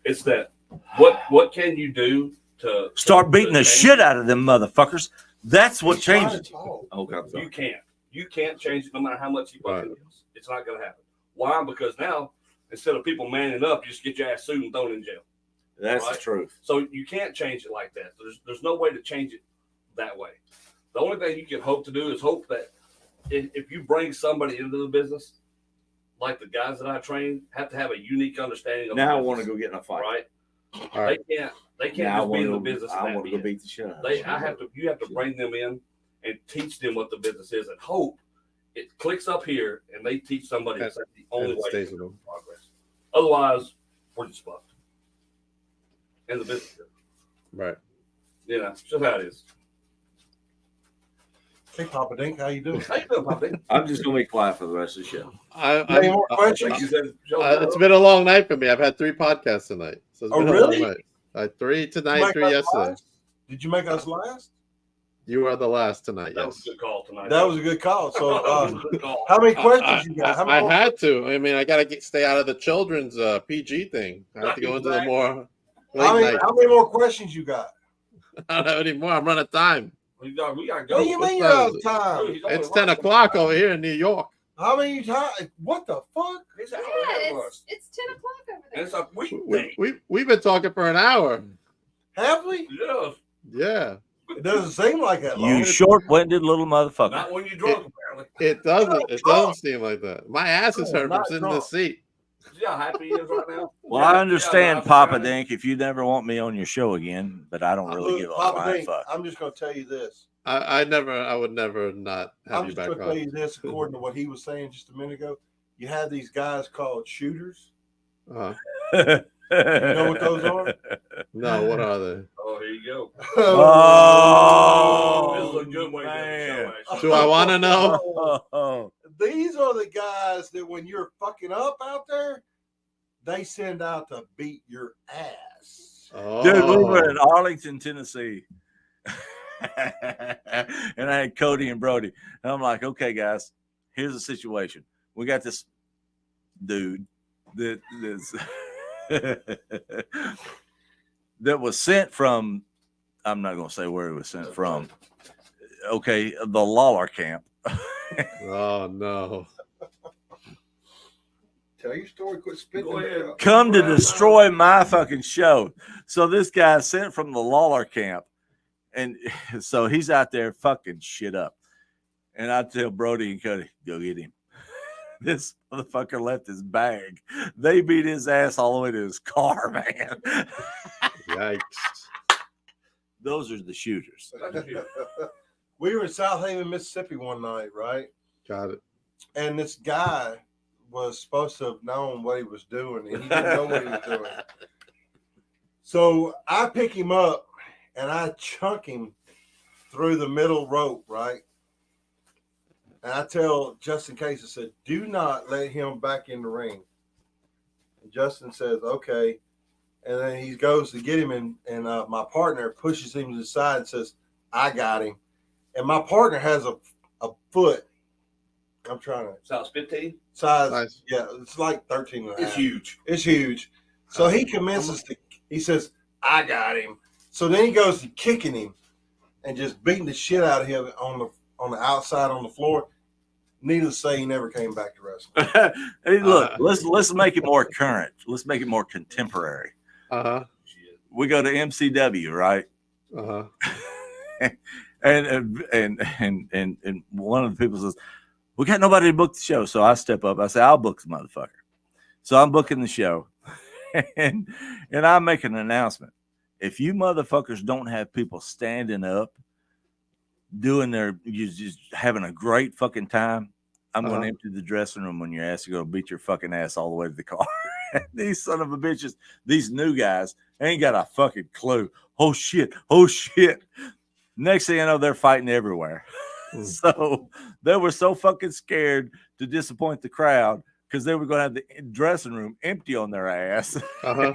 Speaker 2: it's that what can you do to
Speaker 4: Start beating the
Speaker 2: change
Speaker 4: shit out of them motherfuckers. That's what
Speaker 3: He's trying
Speaker 4: changes.
Speaker 3: to talk.
Speaker 4: Okay, I'm
Speaker 2: it?
Speaker 4: sorry.
Speaker 2: You can't change it no matter how much you fucking
Speaker 1: Right.
Speaker 2: is. It's not going to happen. Why? Because now, instead of people manning up, you just get your ass sued and thrown in jail.
Speaker 4: That's
Speaker 2: Right.
Speaker 4: the truth.
Speaker 2: So you can't change it like that. There's no way to change it that way. The only thing you can hope to do is hope that if you bring somebody into the business, like the guys that I train, have to have a unique understanding of
Speaker 4: Now I
Speaker 2: the
Speaker 4: want to
Speaker 2: business,
Speaker 4: go get in a fight.
Speaker 2: right?
Speaker 1: All right.
Speaker 2: They can't
Speaker 4: Now
Speaker 2: just be in the
Speaker 4: wanna go-
Speaker 2: business.
Speaker 4: I
Speaker 2: and
Speaker 4: want to
Speaker 2: that
Speaker 4: go
Speaker 2: be it.
Speaker 4: beat the shit out of them.
Speaker 2: You have to bring them in and teach them what the business is and hope it clicks up here and they teach somebody that's the only
Speaker 1: And it
Speaker 2: way
Speaker 1: stays
Speaker 2: to
Speaker 1: with them.
Speaker 2: progress. Otherwise, we're just fucked. And the business,
Speaker 1: Right.
Speaker 2: you know, it's just how it is.
Speaker 3: Hey, Papa Dink, how you doing?
Speaker 2: How you doing, Poppy?
Speaker 4: I'm just going to be quiet for the rest of the show.
Speaker 3: Any more questions?
Speaker 2: Like you said,
Speaker 1: It's been a long night for me. I've had 3 podcasts tonight. So it's
Speaker 3: Oh,
Speaker 1: been a
Speaker 3: really?
Speaker 1: long night. I had 3
Speaker 3: Did you
Speaker 1: tonight,
Speaker 3: make
Speaker 1: 3
Speaker 3: us
Speaker 1: yesterday.
Speaker 3: last? Did you make us last?
Speaker 1: You are the last tonight,
Speaker 2: that was
Speaker 1: yes.
Speaker 2: a good call tonight.
Speaker 3: That was a good call. So,
Speaker 2: That was a good call.
Speaker 3: how many questions you got? How
Speaker 1: I
Speaker 3: many
Speaker 1: had to. I mean, I got to stay out of the children's PG thing. I have to go into the more late night.
Speaker 3: how many more questions you got?
Speaker 1: I don't have any more. I'm running time.
Speaker 2: We got to
Speaker 3: What
Speaker 2: go.
Speaker 3: do you
Speaker 1: What
Speaker 3: mean you're
Speaker 1: time
Speaker 3: out
Speaker 1: is
Speaker 3: of
Speaker 1: it?
Speaker 3: time?
Speaker 2: He's only
Speaker 1: It's 10
Speaker 2: running.
Speaker 1: o'clock over here in New York.
Speaker 3: How many times? What the fuck?
Speaker 2: He's out
Speaker 5: Yeah,
Speaker 2: of us.
Speaker 5: it's 10 o'clock over
Speaker 2: And
Speaker 5: there.
Speaker 2: it's a weekday.
Speaker 1: We've been talking for an hour.
Speaker 3: Have we?
Speaker 2: Yeah.
Speaker 1: Yeah.
Speaker 3: It doesn't seem like that long.
Speaker 4: You short-winded little motherfucker.
Speaker 2: Not when you're drunk, apparently.
Speaker 1: It doesn't seem like that. My ass is
Speaker 3: No,
Speaker 1: hurt from
Speaker 3: not
Speaker 1: sitting in the
Speaker 3: drunk.
Speaker 1: seat.
Speaker 2: See how happy he is right now?
Speaker 4: Well, I understand, Papa
Speaker 2: Dink.
Speaker 4: Dink, if you never want me on your show again, but I don't really
Speaker 3: Look,
Speaker 4: give a
Speaker 3: Papa
Speaker 4: flying
Speaker 3: Dink,
Speaker 4: fuck.
Speaker 3: I'm just going to tell you this.
Speaker 1: I would never not have
Speaker 3: I'm
Speaker 1: you
Speaker 3: just
Speaker 1: back
Speaker 3: going to tell
Speaker 1: on.
Speaker 3: you this, according to what he was saying just a minute ago. You have these guys called shooters.
Speaker 1: Uh,
Speaker 3: You know what those are?
Speaker 1: no, what are they?
Speaker 2: Oh, here you go.
Speaker 4: Oh.
Speaker 2: This is a good way
Speaker 4: Man.
Speaker 1: Do I want to know?
Speaker 4: Oh,
Speaker 3: These are the guys that when you're fucking up out there, they send out to beat your ass.
Speaker 1: Oh.
Speaker 4: dude, we were in Arlington, Tennessee. And I had Cody and Brody. And I'm like, okay, guys, here's the situation. We got this dude that was sent from, I'm not going to say where he was sent from. Okay, the Lawler camp.
Speaker 1: Oh no.
Speaker 3: Tell your story. Quit spitting.
Speaker 2: Go ahead.
Speaker 4: Come to destroy my fucking show. So this guy sent from the Lawler camp. And so he's out there fucking shit up. And I tell Brody and Cody, go get him. This motherfucker left his bag. They beat his ass all the way to his car, man.
Speaker 1: Yikes.
Speaker 4: Those are the shooters.
Speaker 3: We were in South Haven, Mississippi one night, right?
Speaker 1: Got it.
Speaker 3: And this guy was supposed to have known what he was doing, and he didn't know what he was doing. So I pick him up and I chunk him through the middle rope, right? And I tell Justin Case, I said, do not let him back in the ring. And Justin says, okay. And then he goes to get him, and my partner pushes him to the side and says, I got him. And my partner has a foot. I'm trying to.
Speaker 2: Size 15?
Speaker 3: Size,
Speaker 1: Nice.
Speaker 3: yeah, it's like 13 and a half.
Speaker 2: It's huge.
Speaker 3: It's huge. So he commences to, he says, I got him. So then he goes to kicking him and just beating the shit out of him on the outside on the floor. Needless to say, he never came back to wrestling.
Speaker 4: Hey, look, let's make it more current. Let's make it more contemporary.
Speaker 1: Uh-huh.
Speaker 4: We go to MCW, right?
Speaker 1: Uh-huh.
Speaker 4: And one of the people says, we got nobody to book the show. So I step up. I say, I'll book the motherfucker. So I'm booking the show. and I make an announcement. If you motherfuckers don't have people standing up, doing you just having a great fucking time, I'm going to empty the dressing room when your ass is going to beat your fucking ass all the way to the car. These son of a bitches, these new guys ain't got a fucking clue. Oh shit. Next thing I know, they're fighting everywhere. So they were so fucking scared to disappoint the crowd because they were going to have the dressing room empty on their ass.
Speaker 1: Uh-huh.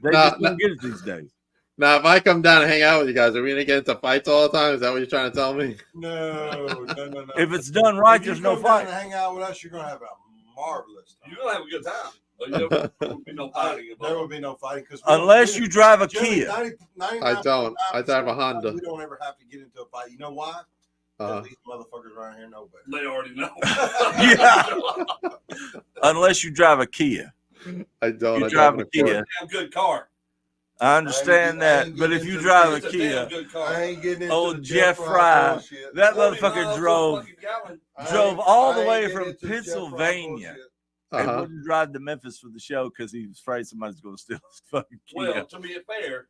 Speaker 4: They just don't get it these days.
Speaker 1: Now, if I come down and hang out with you guys, are we gonna get into fights all the time? Is that what you're trying to tell me?
Speaker 3: No.
Speaker 4: If it's done right,
Speaker 3: If you
Speaker 4: there's no
Speaker 3: come down
Speaker 4: fight.
Speaker 3: and hang out with us, you're gonna have a marvelous time.
Speaker 2: You're going to have a good time. But there will be no fighting.
Speaker 3: There will be no fighting because
Speaker 4: Unless you drive a Kia.
Speaker 1: I don't. I drive a Honda.
Speaker 3: We don't ever have to get into a fight. You know why?
Speaker 1: Uh-huh.
Speaker 3: These motherfuckers around here know better.
Speaker 2: They already know.
Speaker 4: Yeah. Unless you drive a Kia.
Speaker 1: I don't.
Speaker 4: You
Speaker 1: I
Speaker 4: drive a
Speaker 1: an
Speaker 4: Kia.
Speaker 1: Accord.
Speaker 2: Damn good car.
Speaker 4: I understand that. But if you drive a
Speaker 2: It's a
Speaker 4: Kia,
Speaker 2: damn good car.
Speaker 3: I ain't getting into
Speaker 4: Oh,
Speaker 3: the
Speaker 4: Jeff
Speaker 3: Fry
Speaker 4: Fry.
Speaker 3: bullshit.
Speaker 4: that
Speaker 2: 40
Speaker 4: motherfucker
Speaker 2: miles to a
Speaker 4: drove
Speaker 2: fucking gallon.
Speaker 4: drove all the
Speaker 3: I ain't
Speaker 4: way
Speaker 3: getting
Speaker 4: from
Speaker 3: into the Jeff Fry
Speaker 4: Pennsylvania
Speaker 3: bullshit.
Speaker 4: and
Speaker 1: Uh-huh.
Speaker 4: wouldn't drive to Memphis for the show because he was afraid somebody's going to steal his fucking Kia.
Speaker 2: Well, to be fair,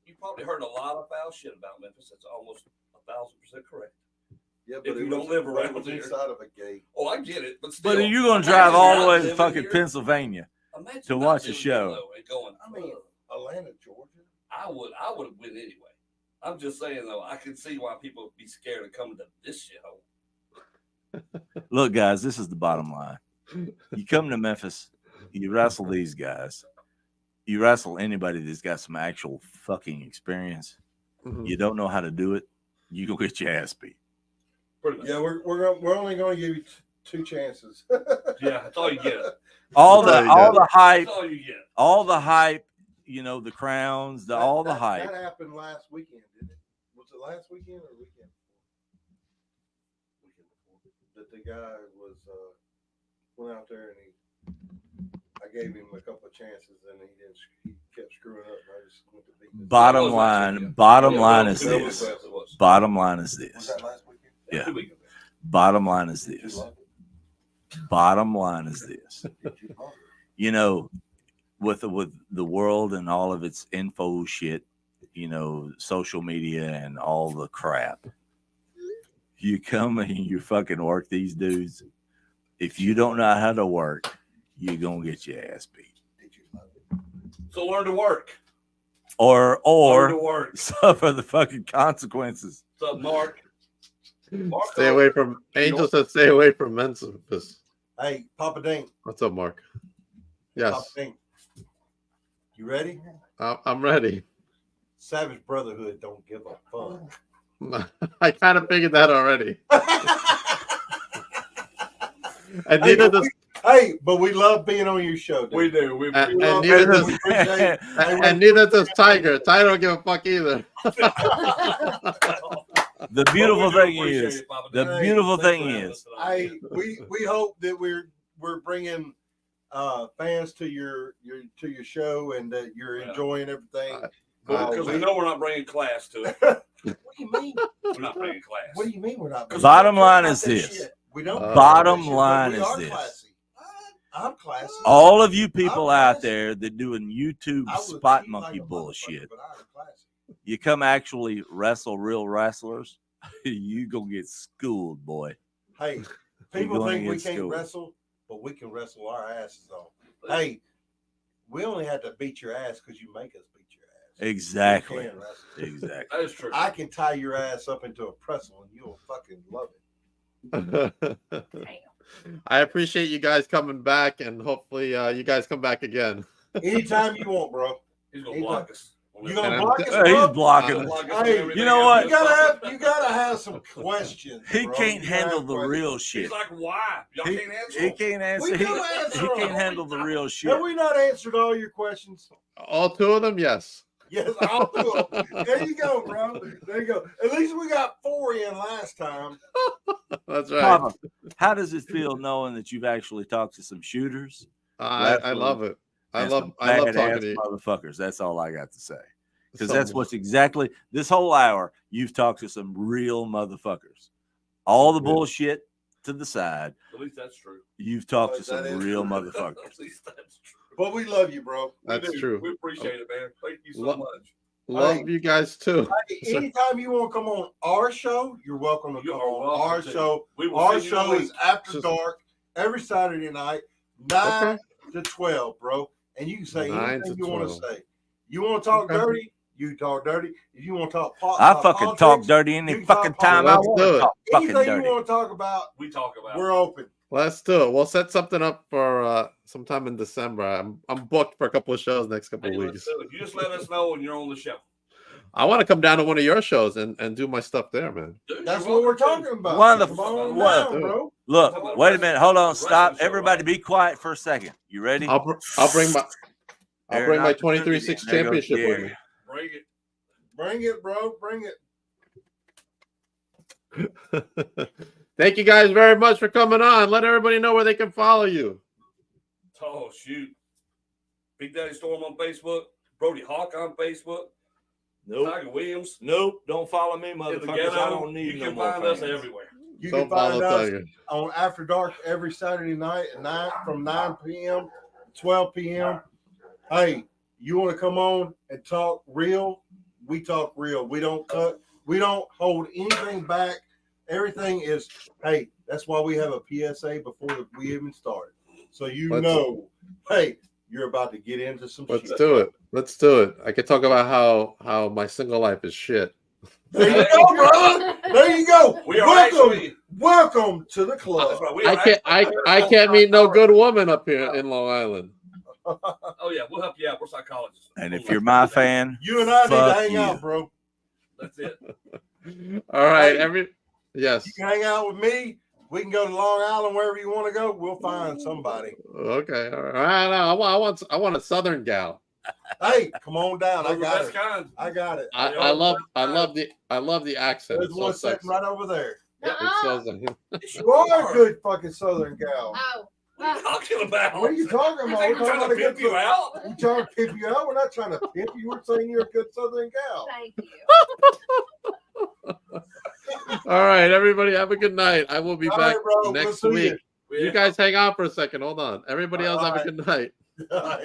Speaker 2: you probably heard a lot of foul shit about Memphis. That's almost 1,000% correct.
Speaker 3: Yeah,
Speaker 2: If you
Speaker 3: it
Speaker 2: don't
Speaker 3: was-
Speaker 2: live
Speaker 3: but
Speaker 2: around
Speaker 3: it was
Speaker 2: here.
Speaker 3: inside of a gate.
Speaker 2: Oh, I get it, but still.
Speaker 4: But you're going to
Speaker 2: imagine
Speaker 4: drive all the
Speaker 2: not
Speaker 4: way to
Speaker 2: living
Speaker 4: fucking
Speaker 2: here.
Speaker 4: Pennsylvania.
Speaker 2: Imagine
Speaker 4: to
Speaker 2: not
Speaker 4: watch the
Speaker 2: living
Speaker 4: show.
Speaker 2: here, though, and going,
Speaker 3: I mean, Atlanta, Georgia.
Speaker 2: I would win anyway. I'm just saying though, I can see why people would be scared of coming to this shithole.
Speaker 4: Look, guys, this is the bottom line. You come to Memphis, you wrestle these guys, you wrestle anybody that's got some actual fucking experience.
Speaker 1: Mhm.
Speaker 4: You don't know how to do it, you go get your ass beat.
Speaker 2: Pretty much.
Speaker 3: Yeah, we're only going to give you two chances.
Speaker 2: Yeah, that's all you get.
Speaker 4: All
Speaker 1: There
Speaker 4: the
Speaker 1: you
Speaker 4: all
Speaker 1: go.
Speaker 4: the hype,
Speaker 2: That's all you get.
Speaker 4: all the hype, you know, the crowns, all the hype.
Speaker 3: That happened last weekend, didn't it? Was it last weekend or the weekend before? That the guy was went out there and I gave him a couple of chances and he kept screwing up. And I just went to beat him.
Speaker 4: Bottom
Speaker 2: That was last
Speaker 4: line,
Speaker 2: weekend.
Speaker 4: bottom
Speaker 2: Yeah,
Speaker 4: line
Speaker 2: well,
Speaker 4: is
Speaker 2: it
Speaker 4: this.
Speaker 2: was. It was.
Speaker 4: Bottom line is
Speaker 3: Was
Speaker 4: this.
Speaker 3: that last weekend?
Speaker 4: Yeah.
Speaker 2: 2 weeks ago.
Speaker 4: Bottom line is
Speaker 3: Did you
Speaker 4: this.
Speaker 3: love it?
Speaker 4: Bottom line is this.
Speaker 3: Did you love it?
Speaker 4: You know, with the world and all of its info shit, you know, social media and all the crap. You come and you fucking work these dudes. If you don't know how to work, you're gonna get your ass beat.
Speaker 3: Did you love it?
Speaker 2: So learn to work.
Speaker 4: or
Speaker 2: Going to work.
Speaker 4: suffer the fucking consequences.
Speaker 2: What's up, Mark? Mark,
Speaker 1: Stay away from Angel said stay away from Memphis.
Speaker 3: Hey, Papa Dink.
Speaker 1: What's up, Mark?
Speaker 3: Papa
Speaker 1: Yes,
Speaker 3: Dink. You ready?
Speaker 1: I'm ready.
Speaker 3: Savage Brotherhood don't give a fuck.
Speaker 1: I kind of figured that already. And
Speaker 3: Hey,
Speaker 1: neither does
Speaker 3: hey, but we love being on your show. Dude.
Speaker 2: we do. We
Speaker 1: and
Speaker 3: love
Speaker 1: neither
Speaker 3: it.
Speaker 1: does
Speaker 3: We appreciate
Speaker 1: and neither does Tiger. Tiger don't give a fuck either.
Speaker 4: The beautiful
Speaker 2: Well, we do
Speaker 4: thing
Speaker 2: appreciate
Speaker 4: is,
Speaker 2: it, Papa
Speaker 4: the
Speaker 2: Dan.
Speaker 4: beautiful
Speaker 2: Thanks
Speaker 4: thing
Speaker 2: for having
Speaker 4: is,
Speaker 2: us tonight.
Speaker 3: we hope that we're bringing fans to your show and that you're
Speaker 2: Yeah.
Speaker 3: enjoying everything.
Speaker 2: Because we know we're not bringing class to it.
Speaker 3: What do you mean?
Speaker 2: We're not bringing class.
Speaker 3: What do you mean we're not?
Speaker 4: Bottom line
Speaker 3: About
Speaker 4: is
Speaker 3: that
Speaker 4: this.
Speaker 3: shit. We don't.
Speaker 4: Bottom
Speaker 3: that shit, but
Speaker 4: line
Speaker 3: we
Speaker 4: is
Speaker 3: are
Speaker 4: this.
Speaker 3: classy. I'm classy.
Speaker 4: all of you people
Speaker 3: I'm
Speaker 4: out
Speaker 3: classy.
Speaker 4: there that doing YouTube
Speaker 3: I would
Speaker 4: spot
Speaker 3: cheat
Speaker 4: monkey
Speaker 3: like a
Speaker 4: bullshit,
Speaker 3: motherfucker, but I'm classy.
Speaker 4: you come actually wrestle real wrestlers, you gonna get schooled, boy.
Speaker 3: Hey, people
Speaker 4: gonna
Speaker 3: think we
Speaker 4: get
Speaker 3: can't
Speaker 4: schooled.
Speaker 3: wrestle, but we can wrestle our asses off. Hey, we only have to beat your ass because you make us beat your ass.
Speaker 4: Exactly.
Speaker 3: We can wrestle.
Speaker 4: Exactly.
Speaker 2: That is true.
Speaker 3: I can tie your ass up into a pretzel and you'll fucking love it.
Speaker 1: I appreciate you guys coming back, and hopefully you guys come back again.
Speaker 3: Anytime you want, bro.
Speaker 2: He's gonna block us.
Speaker 3: You gonna
Speaker 1: And
Speaker 3: block us,
Speaker 4: He's
Speaker 3: bro?
Speaker 4: blocking.
Speaker 2: Block us
Speaker 3: Hey,
Speaker 2: from everything
Speaker 4: you know what?
Speaker 2: else.
Speaker 3: You gotta have some questions.
Speaker 4: He
Speaker 3: bro.
Speaker 4: can't
Speaker 3: You gotta
Speaker 4: handle
Speaker 3: have
Speaker 4: the
Speaker 3: questions.
Speaker 4: real
Speaker 2: He's
Speaker 4: shit.
Speaker 2: like, why? Y'all
Speaker 4: He,
Speaker 2: can't answer.
Speaker 4: he
Speaker 2: them.
Speaker 4: can't answer.
Speaker 3: We
Speaker 4: He,
Speaker 3: do answer
Speaker 4: he
Speaker 3: them.
Speaker 4: can't handle the real shit.
Speaker 3: Have we not answered all your questions?
Speaker 1: All two of them, yes.
Speaker 3: Yes, I'll do them. There you go, bro. There you go. At least we got 4 in last time.
Speaker 1: That's right.
Speaker 4: Papa, how does it feel knowing that you've actually talked to some shooters?
Speaker 1: I love it. I
Speaker 4: and
Speaker 1: love
Speaker 4: some
Speaker 1: talking
Speaker 4: badass
Speaker 1: to you.
Speaker 4: motherfuckers. That's all I got to say. Because
Speaker 1: So-
Speaker 4: that's what's exactly this whole hour. You've talked to some real motherfuckers. All the bullshit to the side.
Speaker 2: At least that's true.
Speaker 4: You've talked to some
Speaker 3: That is
Speaker 4: real
Speaker 3: true.
Speaker 4: motherfuckers.
Speaker 2: At least that's true.
Speaker 3: But we love you, bro.
Speaker 2: We
Speaker 1: That's
Speaker 2: do.
Speaker 1: true.
Speaker 2: We appreciate it, man. Thank you so
Speaker 1: Lo-
Speaker 2: much.
Speaker 1: Love you guys too.
Speaker 3: Hey, anytime you want to come on our show, you're welcome to
Speaker 2: You
Speaker 3: come
Speaker 2: are
Speaker 3: on
Speaker 2: welcome
Speaker 3: our
Speaker 2: to.
Speaker 3: show.
Speaker 2: We will
Speaker 3: Our
Speaker 2: send you the
Speaker 3: show
Speaker 2: link.
Speaker 3: is after
Speaker 1: Just-
Speaker 3: dark every Saturday night, 9
Speaker 1: Okay.
Speaker 3: to 12, bro. And you can say
Speaker 1: 9
Speaker 3: anything
Speaker 1: to
Speaker 3: you want to
Speaker 1: 12.
Speaker 3: say. You want to talk
Speaker 1: Okay.
Speaker 3: dirty? You talk dirty. If you want to talk
Speaker 4: I fucking talk
Speaker 3: politics,
Speaker 4: dirty
Speaker 3: you
Speaker 4: any
Speaker 3: can
Speaker 4: fucking
Speaker 3: talk
Speaker 4: time I
Speaker 1: politics.
Speaker 4: want
Speaker 1: Let's do
Speaker 4: to
Speaker 1: it.
Speaker 4: talk fucking
Speaker 3: anything
Speaker 4: dirty.
Speaker 3: you want to talk about,
Speaker 2: We talk about
Speaker 3: we're open.
Speaker 1: Let's do it. We'll set something up for sometime in December. I'm booked for a couple of shows next couple
Speaker 2: Hey,
Speaker 1: of
Speaker 2: let's
Speaker 1: weeks.
Speaker 2: do it. You just let us know when you're on the show.
Speaker 1: I want to come down to one of your shows and do my stuff there, man.
Speaker 2: Dude,
Speaker 3: That's
Speaker 2: you're
Speaker 3: what we're
Speaker 2: welcome to.
Speaker 3: talking about.
Speaker 4: One of
Speaker 3: Come
Speaker 4: the-
Speaker 3: on
Speaker 4: what-
Speaker 3: down, bro.
Speaker 4: Look, wait a minute. Hold on. Stop.
Speaker 2: Wrestling show,
Speaker 4: Everybody
Speaker 2: right?
Speaker 4: be quiet for a second. You ready?
Speaker 1: I'll bring my
Speaker 4: Aaron,
Speaker 1: 23-6
Speaker 4: there goes
Speaker 1: championship with
Speaker 4: Gary.
Speaker 1: me.
Speaker 2: Bring it.
Speaker 3: Bring it, bro. Bring it.
Speaker 1: Thank you guys very much for coming on. Let everybody know where they can follow you.
Speaker 2: Oh, shoot. Big Daddy Storm on Facebook. Brody Hawk on Facebook. Tiger Williams.
Speaker 4: Nope. Don't follow me,
Speaker 2: In the
Speaker 4: motherfuckers.
Speaker 2: ghetto.
Speaker 4: I don't need
Speaker 2: You
Speaker 4: no
Speaker 2: can
Speaker 4: more
Speaker 2: find us
Speaker 4: fans.
Speaker 2: everywhere.
Speaker 3: You
Speaker 1: Don't
Speaker 3: can find
Speaker 1: follow
Speaker 3: us
Speaker 1: Tiger.
Speaker 3: on After Dark every Saturday night at from 9 p.m. to 12 p.m. Hey, you want to come on and talk real? We talk real. We don't cut. We don't hold anything back. Everything is, hey, that's why we have a PSA before we even start. So know, hey, you're about to get into some
Speaker 1: Let's
Speaker 3: shit.
Speaker 1: do it. Let's do it. I could talk about how my single life is shit.
Speaker 3: There you go, brother. There you go.
Speaker 2: We are
Speaker 3: welcome,
Speaker 2: actually.
Speaker 3: welcome to the club.
Speaker 2: That's right, we
Speaker 1: I
Speaker 2: are
Speaker 1: can't
Speaker 2: actually-
Speaker 1: I can't meet no good woman up here in Long Island.
Speaker 2: Oh, yeah. We'll help you out. We're psychologists.
Speaker 4: And if you're my fan,
Speaker 3: You and I need to
Speaker 4: fuck
Speaker 3: hang
Speaker 4: you.
Speaker 3: out, bro.
Speaker 2: That's it.
Speaker 1: All right,
Speaker 3: Hey.
Speaker 1: yes.
Speaker 3: You can hang out with me. We can go to Long Island, wherever you want to go. We'll find somebody.
Speaker 1: Okay. All right. I want a southern gal.
Speaker 3: Hey, come on down. I
Speaker 2: Those are the
Speaker 3: got
Speaker 2: best
Speaker 3: it.
Speaker 2: kind.
Speaker 3: I got it.
Speaker 1: I love the accent.
Speaker 3: There's
Speaker 1: It's
Speaker 3: one
Speaker 1: so
Speaker 3: sitting
Speaker 1: sexy.
Speaker 3: right over there.
Speaker 1: It's so sexy.
Speaker 3: You are a good fucking Southern gal.
Speaker 5: Oh,
Speaker 2: What are you talking about?
Speaker 3: What are you talking
Speaker 2: You
Speaker 3: about?
Speaker 2: think
Speaker 3: We're
Speaker 2: we're
Speaker 3: talking
Speaker 2: trying to
Speaker 3: about a
Speaker 2: pimp
Speaker 3: good
Speaker 2: you out?
Speaker 3: We trying to pimp you out? We're not trying to pimp you. We're saying you're a good Southern gal.
Speaker 5: thank you.
Speaker 1: All right, everybody, have a good night. I will be
Speaker 3: All
Speaker 1: back
Speaker 3: right, bro.
Speaker 1: next
Speaker 3: We'll see
Speaker 1: week.
Speaker 3: you.
Speaker 1: You guys hang on for a second. Hold on. Everybody else have a
Speaker 3: All
Speaker 1: good night.
Speaker 3: All right.